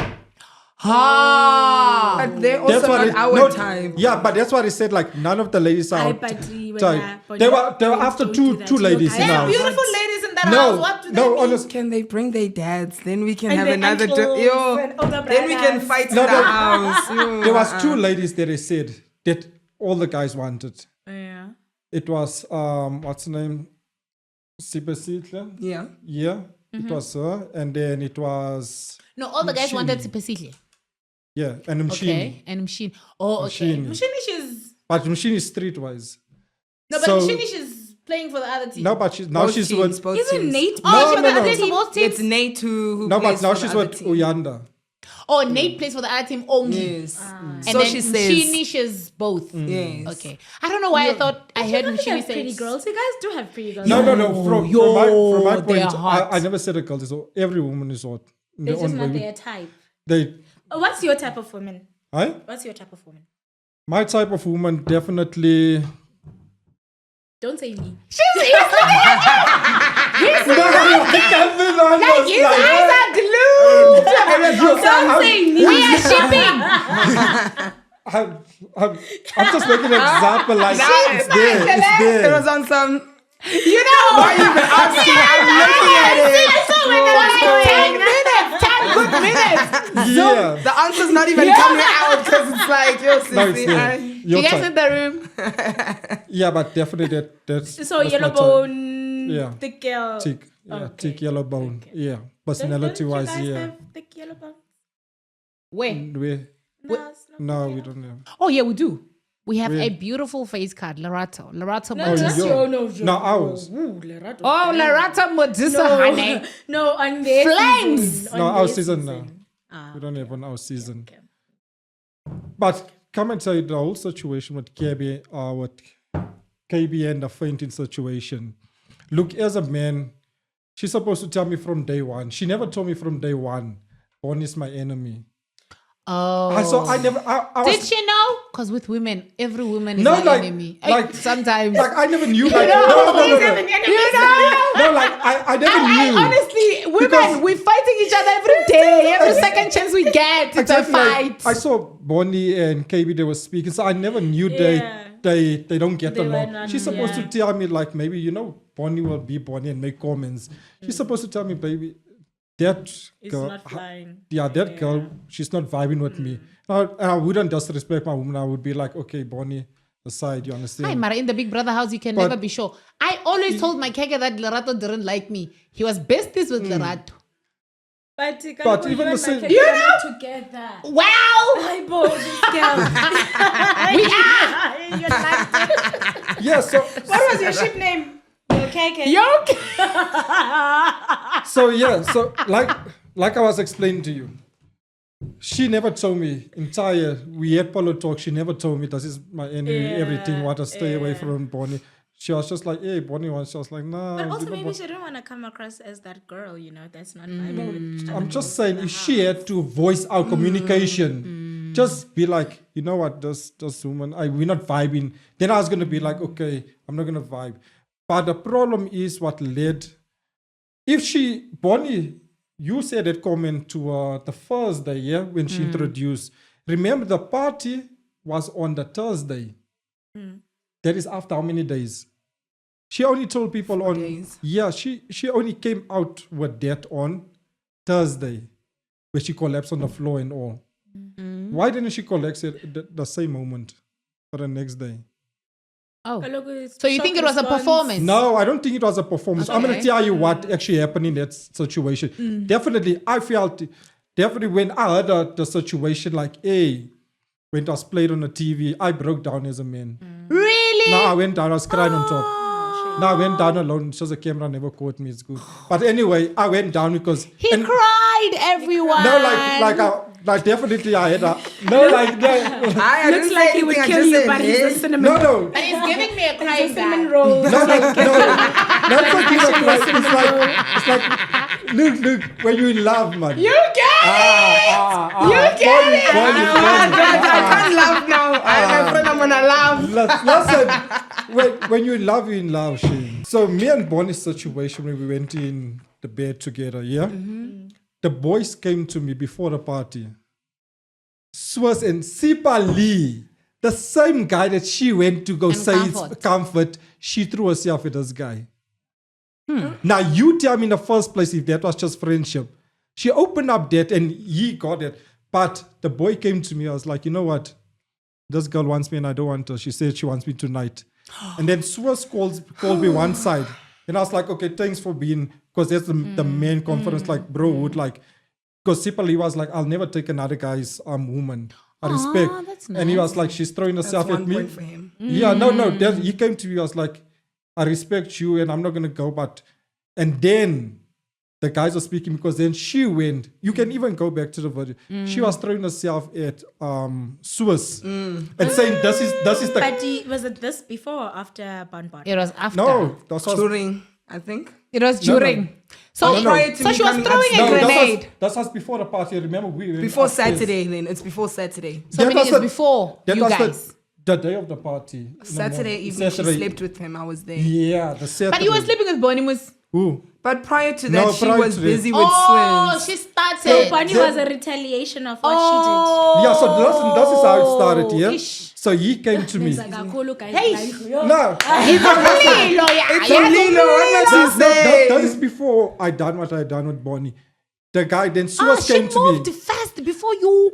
But they're also not our time. Yeah, but that's what he said. Like none of the ladies are Aye, our but when type. I- They were don't after do two that. two You ladies guys in There are our are beautiful ladies in that house. No, What do they no, mean? honestly. Can they bring their dads? Then we can And have their another. uncles Yo, and older then we can brothers. fight in No, the no. house. Yo, There was two ladies that they said that all the guys wanted. Yeah. It was what's her name? Sibesitle. Yeah. Yeah, it was her, and then it was No, all the guys Mshini. wanted Sipesihle. yeah, and Mshini. Okay. And Mshini. Oh, okay. Mshini. Mshini is... But Mshini is streetwise. No, but So- Mshini is playing for the other team. No, but now Both she's teams, with both Isn't teams. Nate... Oh, No, she's no, the no. other team, both teams? It's Nate who no, plays but now for the she's other with team. Uyanda. Oh, Nate plays for the other team only. Yes. And So then she says. Mshini is both. Yes. Okay. I don't know why I thought I heard You Mshini have say pretty girls. You guys do have pretty girls. No. From my they are point, hot. I never said a girl. So every woman is hot. in They're their just own not way. their type. They, What's your type of woman? I, What's your type of woman? my type of woman definitely. Don't say me. Like his eyes are glued. Don't say me. We are shipping. I'm just making an example. Like it's there. It's It there. was on some. You know, Why you even asking? I'm looking at it. like 10 good minutes. Yeah. The answer's not even coming out because it's like, yo, No, it's sissy, there. You Your guys turn. in the room? Yeah, but definitely that's So that's yellow my turn. bone, Yeah. thick girl. Tick. Yeah, Okay. tick yellow bone. Okay. Yeah. Don't Personality you wise, guys yeah. have thick yellow bone? Where? No, it's not No, thick we yellow. don't have. Oh, yeah, we do. We have Where? a beautiful face card, Lerato. Lerato No, Oh, Modisa. that's yo. your no. Ours. Ooh, Lerato. Oh, Lerato Modisa, honey. No, on their Flames. season, No, on our their season now. Ah, We don't have on our season. okay. But come and tell you the whole situation with KB, with KB and the fainting situation. Look, as a man, she's supposed to tell me from day one. She never told me from day one. Bonny is my enemy. Oh. So I never. I was, Did she know? Because with women, every woman is No, an like- enemy. like- Sometimes. Like I never knew. Like know, no. you know? No, like I never knew. Honestly, women, Because- we're fighting each other every day. Every second chance we get, it's Exactly, a like, fight. I saw Bonny and KB, they were speaking, so I never knew Yeah. they don't get They were along. not- She's supposed yeah. to tell me like maybe Bonny will be Bonny and make comments. She's supposed to tell me, baby, that It's girl, not flying. that girl, she's not vibing with me. I wouldn't disrespect my woman. I would be like, okay, Bonny, aside, you understand? Hi, Mara, in the Big Brother house, you can But- never be sure. I always told my keke that Lerato didn't like me. He was besties with Lerato. But But even even the same- you know together. Wow! I bought this girl. We are! You liked it. Yeah, so What was your ship name? Okay. Yo! so like I was explaining to you, she never told me we had Polo talk, she never told me this is my enemy, everything, what to stay away from Bonny. She was just like, hey, Bonny once, she was like, nah. But also you know, maybe but- she didn't want to come across as that girl, that's not vibing with I'm just saying, if she had to voice out communication, just be like, you know what, this woman, we're not vibing. Then I was going to be like, okay, I'm not going to vibe. But the problem is what led. If Bonny, you said that comment to the Thursday, yeah, when she introduced. Remember, the party was on the Thursday. That is after how many days? She only told people 4 on. days. Yeah, she only came out with that on Thursday, where she collapsed on the floor and all. Why didn't she collapse it the same moment for the next day? Oh. her. So you think it was a performance? No, I don't think it was a performance. I'm going to Okay. tell you what actually happened in that situation. Definitely, I felt, when I heard the situation, like, hey, when it was played on the TV, I broke down as a man. Really? No, I went down, I was crying on top. No, I went down alone. It's just the camera never caught me. It's good. But anyway, I went down because... He and- cried, everyone. No, like definitely I had a... No, like... No, I Looks didn't like say he would anything, I kill just you, said, but he's a hey. cinnamon. no. And he's giving me a crying Cinnamon guy. roll. No, like, no. That's what you look like. It's like, look, when you in love, man. You get it! You get it! I can't laugh now. My friend, I'm gonna laugh. Listen, when you're in love, Shane. So me and Bonnie's situation when we went in the bed together, yeah? The boys came to me before the party. Swas and Sipa Lee, the same guy that she went to go And say comfort. it's comfort, she threw herself at this guy. Now you tell me in the first place if that was just friendship. She opened up that and he got it. But the boy came to me, I was like, you know what? This girl wants me and I don't want her. She said she wants me tonight. And then Swas called me one side. And I was like, okay, thanks for being, because that's the main conference, like, bro, would like, because Sipali was like, I'll never take another guy's woman. I respect. that's And he was like, she's throwing That's herself at 1 me. point for him. Yeah, no. He came to me, I was like, I respect you and I'm not going to go, but, and then the guys were speaking because then she went, you can even go back to the video. She was throwing herself at Swiss and saying, this is the, But was it this before or after Bonbon? It was after. no, that was, During, I think. It was No, during. no. So, No, no. Prior to so me she was coming throwing a no, grenade. that was before the party. Remember, we went Before upstairs. Saturday, then. It's before Saturday. So many was years the- before That you was guys. the day of the party. in the Saturday morning. evening, Saturday. she slept with him. I was there. Yeah, the Saturday. But you were sleeping with Bonnie Moose. Who? But prior to No, that, she prior was to that. busy with Oh, swims. she started. So Bonny was a retaliation of what Yeah, so this is how it started, yeah? Ish. So he came to me. she did. No, Lilo, yeah. It's Yeah, a Lilo, what must you say? that is before I done what I done with Bonnie. The guy then she Suas came to moved me. fast before you.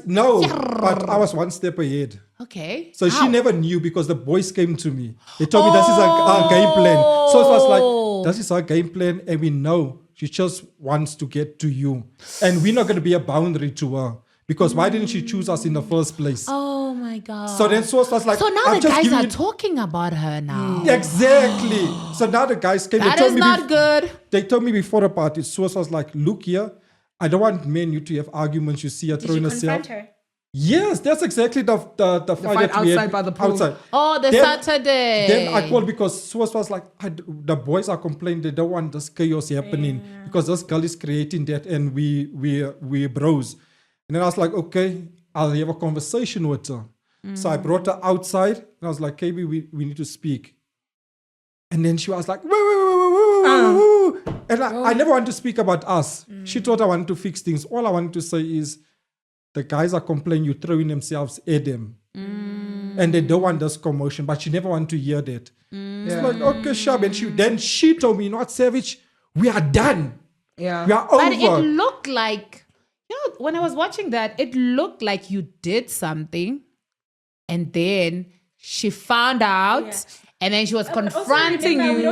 No, but I was one step ahead. Okay. So How? she never knew because the boys came to me. They told me this is our game plan. So it was like, this is our game plan and we know she just wants to get to you. And we're not going to be a boundary to her. Because why didn't she choose us in the first place? Oh my God. So then Suas was like, So now I'm the just guys giving are you- talking about her now. Exactly. So now the guys came. That they told is me not good. They told me before the party, Suas was like, look here, I don't want men you to have arguments. You see her Did you throwing herself. confront her? Yes, that's exactly the fight fight that we had outside by the pool. outside. Oh, the Then- Saturday. Then I called because Suas was like, the boys are complaining they don't want this chaos happening because this girl is creating that and we bros. And then I was like, okay, I'll have a conversation with her. So I brought her outside and I was like, KB, we need to speak. And then she was like, woo, woo, woo, woo, woo, woo, woo. And I never want to speak about us. She thought I wanted to fix things. All I wanted to say is the guys are complaining you're throwing themselves at them. And they don't want this commotion, but she never wanted to hear that. It's like, okay, Shab. And then she told me, you know what, Savage, we are done. Yeah. We are But over. it looked like, when I was watching that, it looked like you did something and then she found out Yeah. and then she was But also confronting remember, you.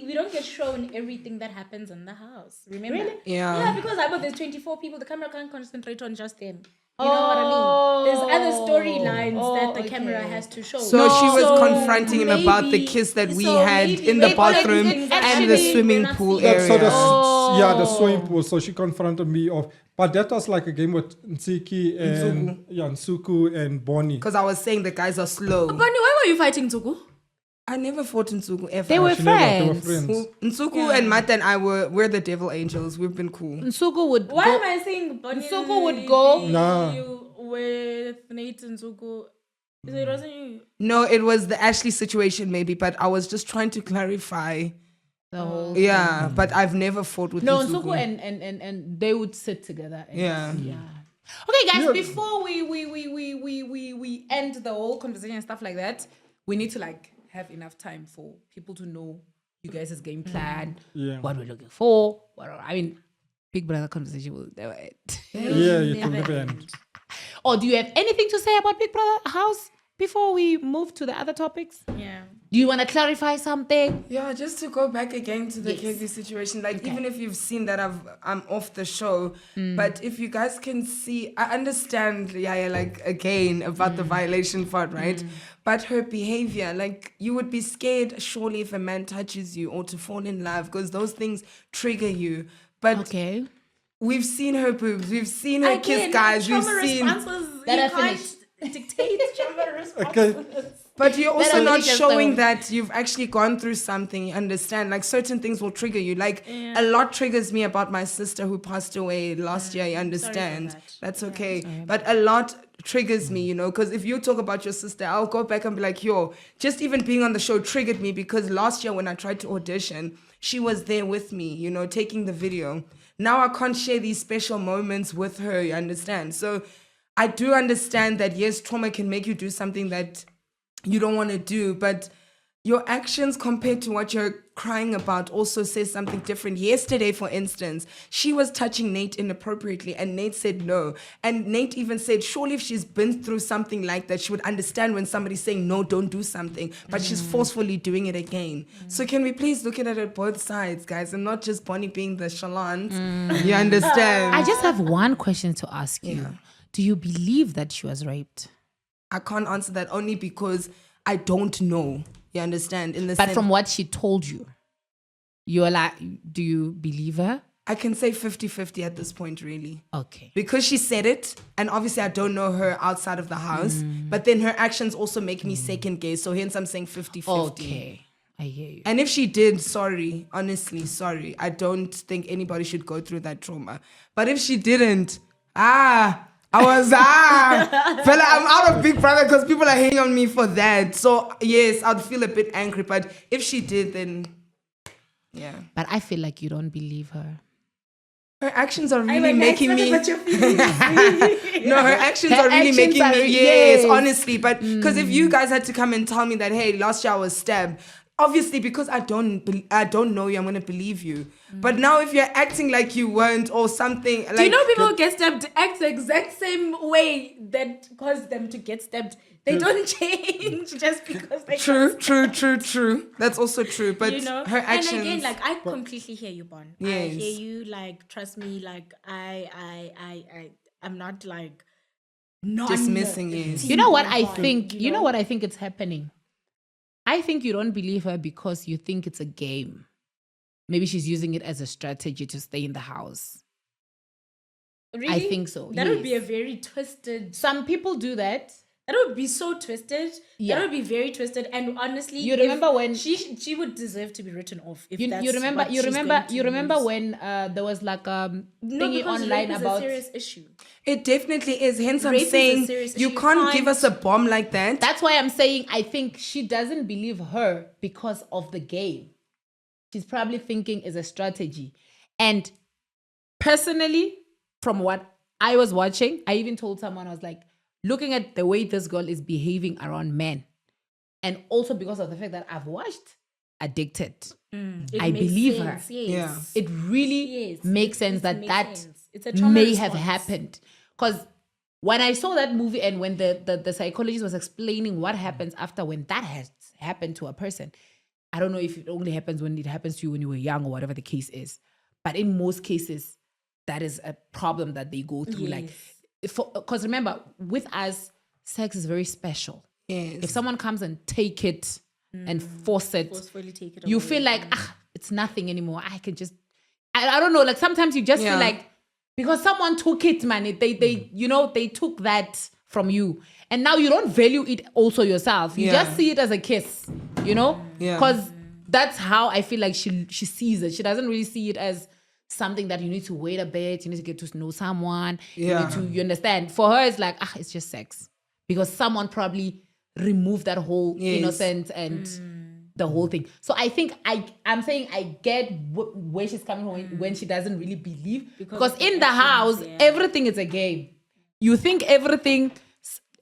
we don't get shown everything that happens in the house. Remember? Really? Yeah. Yeah, because I know there's 24 people. The camera can't concentrate on just them. You know what I mean? There's other storylines that the camera okay. has to show. So she was So confronting him about the maybe- kiss that we so had maybe in the they- bathroom they- and the actually- swimming they're not pool seeing- Yeah, so area. the swimming pool. So she confronted me of, but that was like a game with Nsiki and Nsuku and Bonnie. Because I was saying the guys are slow. Bonnie, why were you fighting Tuku? I never fought Nsuku ever. They were She never- they were friends. friends. Nsuku and Mata and I we're the devil angels. We've been cool. Nsuku would Why go. am I saying Bonnie? Nsuku would go- Nah. You with Nate and Tuku. So it wasn't you. No, it was the Ashley situation maybe, but I was just trying to clarify. The whole Yeah, but I've never fought with No, Nsuku. Nsuku and they would sit together. And Yeah. Okay, guys. Before we end the whole conversation and stuff like that, we need to like have enough time for people to know you guys' game plan, Yeah. what we're looking for. I mean, Big Brother conversation will never end. Yeah, you can never end. Or do you have anything to say about Big Brother house before we move to the other topics? Yeah. Do you want to clarify something? Yeah, just to go back again to the KV situation, like even if you've seen that I'm off the show, but if you guys can see, I understand, Yaya, like again about the violation part, right? But her behavior, like you would be scared surely if a man touches you or to fall in love because those things trigger you. But Okay. we've seen her boobs, we've seen her kiss guys, we've seen. That I finished. Dictate trauma responses. Okay. But you're also I not really just showing don't. that you've actually gone through something. You understand? Like certain things will trigger you. Like a lot triggers me about my sister who passed away last year. You understand? that. That's okay. But a lot triggers me, you know, because if you talk about your sister, I'll go back and be like, yo, just even being on the show triggered me because last year when I tried to audition, she was there with me, you know, taking the video. Now I can't share these special moments with her. You understand? So I do understand that, yes, trauma can make you do something that you don't want to do, but your actions compared to what you're crying about also says something different. Yesterday, for instance, she was touching Nate inappropriately and Nate said no. And Nate even said, surely if she's been through something like that, she would understand when somebody's saying, no, don't do something, but she's forcefully doing it again. So can we please look at it at both sides, guys, and not just Bonny being the chalant? You understand? I just have one question to ask you. Do you believe that she was raped? I can't answer that only because I don't know. You understand? In the But sense, from what she told you, you're like, do you believe her? I can say 50-50 at this point, really. Okay. Because she said it, and obviously I don't know her outside of the house, but then her actions also make me second guess. So hence I'm saying 50-50. Okay. I hear you. And if she did, sorry, honestly, sorry. I don't think anybody should go through that trauma. But if she didn't, fella, I'm out of Big Brother because people are hating on me for that. So yes, I'd feel a bit angry. But if she did, then Yeah. But I feel like you don't believe her. Her actions are really making me. But your feelings. No, her actions Her are really actions making are me. really- Yes, yes. honestly. But because if you guys had to come and tell me that, hey, last year I was stabbed, obviously because I don't know you, I'm gonna believe you. But now if you're acting like you weren't or something, like Do you know people who get stabbed act the exact same way that caused them to get stabbed? They don't change just because they True. That's also true. But you know, her actions. and again, like I completely hear you, Bon. I Yes. hear you. Like, trust me. Like, I'm not like Dismissing it. You know what I Bon, think? You know know? what I think it's happening? I think you don't believe her because you think it's a game. Maybe she's using it as a strategy to stay in the house. Really? I think so, That would be a yes. very twisted. Some people do that. That would be so twisted. Yeah. That would be very twisted. And honestly, You if remember when- she would deserve to be written off. If You that's remember what she's going to you remember use. when there was like No, thingy because online rape is about a serious issue. It definitely is. Hence, I'm Rape is a saying serious you issue. You can't give can't- us a bomb like that. That's why I'm saying I think she doesn't believe her because of the game. She's probably thinking is a strategy. And personally, from what I was watching, I even told someone, I was like, looking at the way this girl is behaving around men, and also because of the fact that I've watched Addicted, It I makes believe sense, her. Yes. it really Yes, makes it sense that makes that sense. It's a trauma may have response. happened. Because when I saw that movie and when the psychologist was explaining what happens after when that has happened to a person, I don't know if it only happens when it happens to you when you were young or whatever the case is. But in most cases, that is a problem that they go through. Like, because remember, with us, sex is very special. Yes. If someone comes and take it and forcefully take it away. you feel like, it's nothing anymore. I can just, I don't know. Like sometimes you just feel like, because someone took it, man, they took that from you. And now you don't value it also yourself. You just see it as a kiss, Yeah. Because that's how I feel like she sees it. She doesn't really see it as something that you need to wait a bit. You need to get to know someone. Yeah. You understand? For her, it's like, it's just sex. Because someone probably removed that whole innocence and the whole thing. So I think I'm saying I get where she's coming from when she doesn't really believe. Because in the house, everything is a game. You think everything,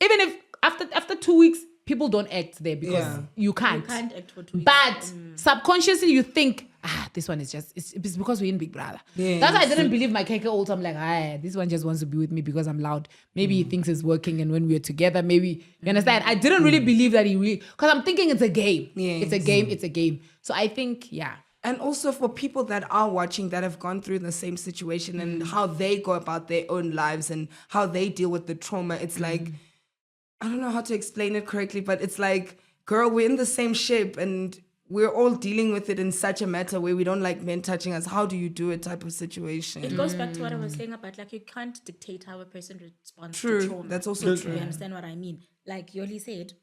even if after 2 weeks, people don't act there because you can't. You can't act for 2 weeks. But subconsciously you think, this one is just, it's because we're in Big Brother. Yes. That's why I didn't believe my keke also. I'm like, this one just wants to be with me because I'm loud. Maybe he thinks it's working, and when we're together, maybe, you understand? I didn't really believe that he really, because I'm thinking it's a game. Yes. It's a game. So I think, And also for people that are watching that have gone through the same situation and how they go about their own lives and how they deal with the trauma, it's like, I don't know how to explain it correctly, but it's like, girl, we're in the same ship and we're all dealing with it in such a matter where we don't like men touching us. How do you do it type of situation? It goes back to what I was saying about, like, you can't dictate how a person responds to True. trauma. That's also You true. understand what I mean? Like Yoli said,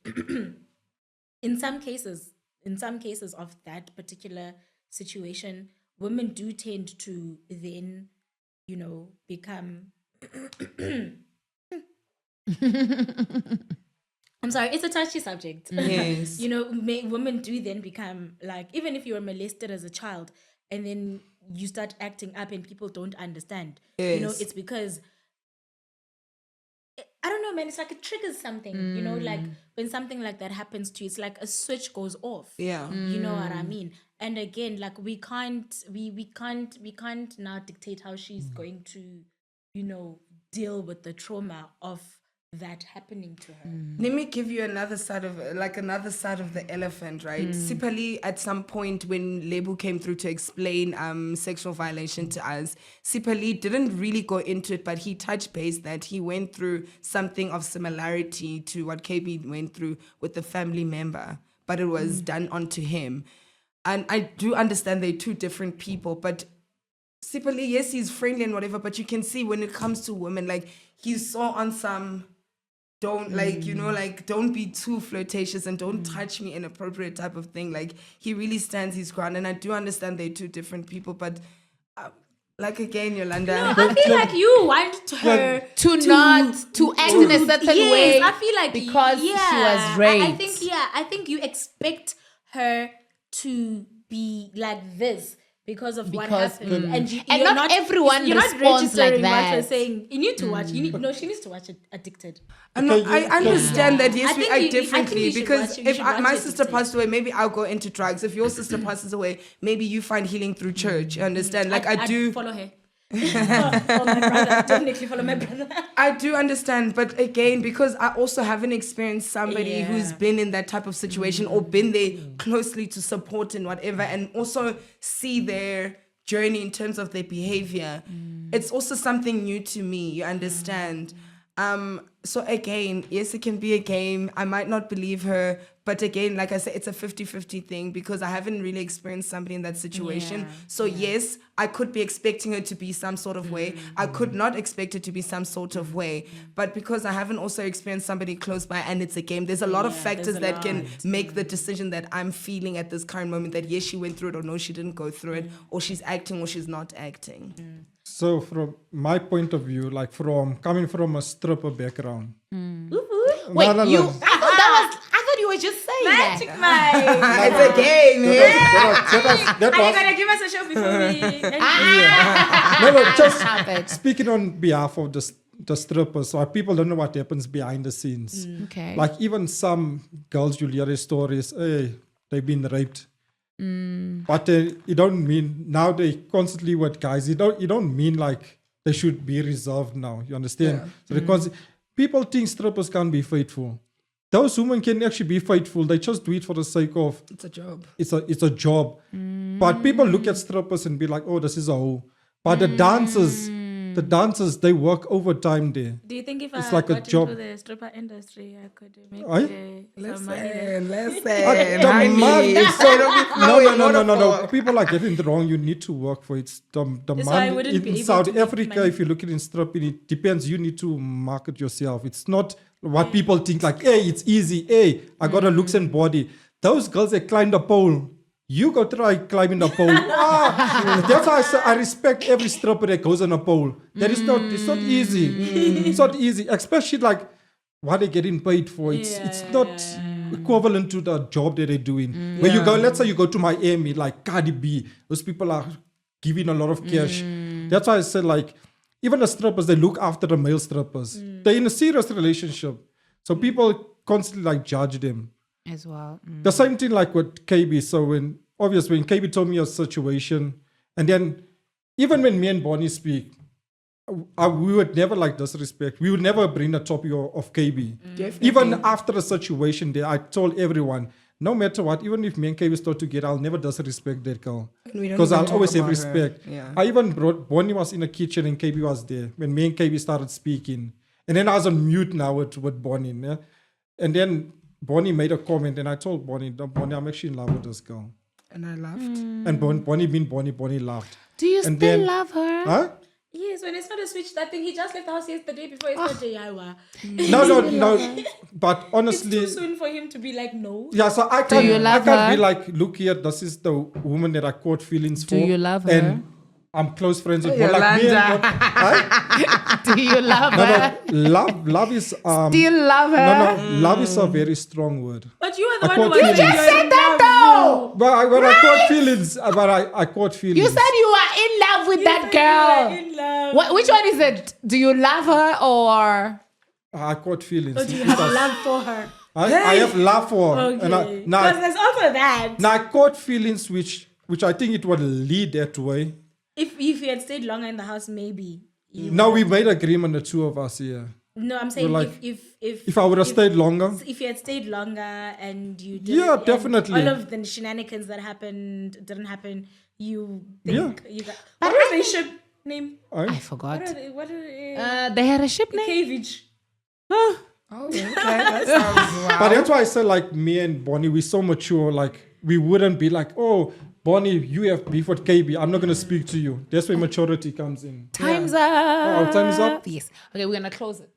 in some cases of that particular situation, women do tend to then, become. I'm sorry, it's a touchy subject. Yes. Women do then become like, even if you were molested as a child and then you start acting up and people don't understand, Yes. it's because, I don't know, man, it's like it triggers something, like when something like that happens to you, it's like a switch goes off. Yeah. You know what I mean? And again, like we can't now dictate how she's going to, deal with the trauma of that happening to her. Let me give you another side of the elephant, right? Sipali, at some point when Lebu came through to explain sexual violation to us, Sipali didn't really go into it, but he touched base that he went through something of similarity to what KB went through with the family member, but it was done onto him. And I do understand they're two different people, but Sipali, yes, he's friendly and whatever, but you can see when it comes to women, like he's so on some, don't don't be too flirtatious and don't touch me inappropriate type of thing. Like he really stands his ground, and I do understand they're two different people, but like again, Yolanda. No, I feel like you want her to act in a certain way. I feel like because she was raped. I think you expect her to be like this because of what Because- happened, and And you're not everyone you're not responds like registering what that. we're saying. You need to watch. No, she needs to watch it. Addicted. And no, I understand that, yes, I we think act I think differently you should because watch it. You if should watch my it sister instead. passed away, maybe I'll go into drugs. If your sister passes away, maybe you find healing through church. You understand? Like I do. follow her. or my brother. Definitely follow my brother. I do understand, but again, because I also haven't experienced somebody who's Yeah. been in that type of situation or been there closely to support and whatever, and also see their journey in terms of their behavior, it's also something new to me. You understand? So again, yes, it can be a game. I might not believe her, but again, like I said, it's a 50-50 thing because I haven't really experienced somebody in that situation. Yeah, So yes, I could be expecting her to be some sort of way. I could not expect her to be some sort of way. But because I haven't also experienced somebody close by and it's a game, there's a lot of Yeah, factors there's a that can lot. make the decision that I'm feeling at this current moment that yes, she went through it or no, she didn't go through it, or she's acting or she's not acting. So from my point of view, like from coming from a stripper background. Wait, No. you? I thought you were just saying that. Magic Mike. It's a game, That Are you was, gonna give us a show before we? no, just Stop it. speaking on behalf of the strippers, so people don't know what happens behind the scenes. Okay. Like even some girls, you'll hear their stories, hey, they've been raped. But you don't mean now they constantly with guys. You don't mean like they should be reserved now. You understand? So they people think strippers can't be faithful. Those women can actually be faithful. They just do it for the sake of It's a job. it's a job. But people look at strippers and be like, oh, this is a hoe. But the dancers, they work overtime there. Do you think if It's I like a got job. into the stripper industry, I could make Aye? some money Listen, there? The honey. money- It'll be no. People are getting it wrong. You need to work for it. The So I money wouldn't be in able South to make Africa, money. if you look at it in stripping, it depends. You need to market yourself. It's not what people think like, hey, it's easy. Hey, I got a looks and body. Those girls that climb the pole. You go try climbing the pole. That's why I say I respect every stripper that goes on a pole. That is not. It's not easy. It's not easy, especially like what they're getting paid for. It's not equivalent to the job that they're doing. When you go, let's say you go to Miami, like Cardi B, those people are giving a lot of cash. That's why I said like even the strippers, they look after the male strippers. They're in a serious relationship, so people constantly like judge them. As well. The same thing like with KB. So when KB told me a situation, and then even when me and Bonny speak, we would never like disrespect. We would never bring the topic of KB. Definitely. Even after the situation there, I told everyone, no matter what, even if me and KB start together, I'll never disrespect that girl. We don't Because even I'll talk always have about her. respect. Yeah. I even brought, Bonny was in the kitchen and KB was there when me and KB started speaking. And then I was on mute now with Bonny. Yeah? And then Bonny made a comment and I told Bonny, "No, Bonny, I'm actually in love with this girl." And I laughed. And Bonny laughed. Do you And still then- love her? Huh? Yes, when it's not a switch, that thing, he just left the house yesterday before he started Yaya. No. But It's honestly, too soon for him to be like, no. yeah, so I you can't love be her? like, look here, this is the woman that I caught feelings for. Do you love her? And I'm close friends with her. Like me and Yolanda. Huh? Do you love her? Love is Still love her? love is a very strong word. But you are the I one who caught was feelings. You just said that though. But when I caught feelings, I caught feelings. You said you are in love with that girl. in love. Which one is it? Do you love her or? I caught feelings. Or do you have love for her? I have love for her. Okay. And Because there's also that. now I caught feelings which I think it would lead that way. If you had stayed longer in the house, maybe. Now we made agreement, the two of us here. No, I'm saying We're like, if I would have stayed longer, if you had stayed longer and you did Yeah, and definitely. all of the shenanigans that didn't happen, you think you got But what was their ship name? I forgot. What are they? They had a ship name. Cavage. Oh, okay. That sounds wow. but that's why I said like me and Bonny, we're so mature. Like we wouldn't be like, oh, Bonny, you have beef with KB. I'm not gonna speak to you. That's where maturity comes in. Time's up. Oh, time's up? Yes. Okay, we're gonna close it.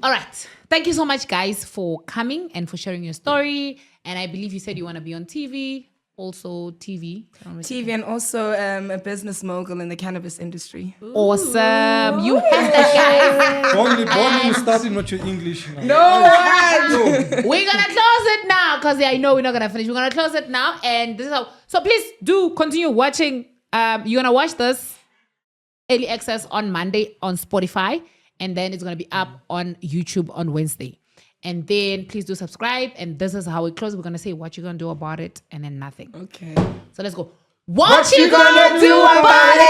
All right. Thank you so much, guys, for coming and for sharing your story. And I believe you said you want to be on TV also TV. TV and also a business mogul in the cannabis industry. Awesome. You have that, Bonnie, you starting with your English now. No, guys. We're going to close it now because I know we're not going to finish. We're going to close it now. And this is how. So please do continue watching. You're going to watch this early access on Monday on Spotify. And then it's going to be up on YouTube on Wednesday. And then please do subscribe. And this is how we close. We're going to say what you're going to do about it and then nothing. Okay. So let's go. What you gonna do about it?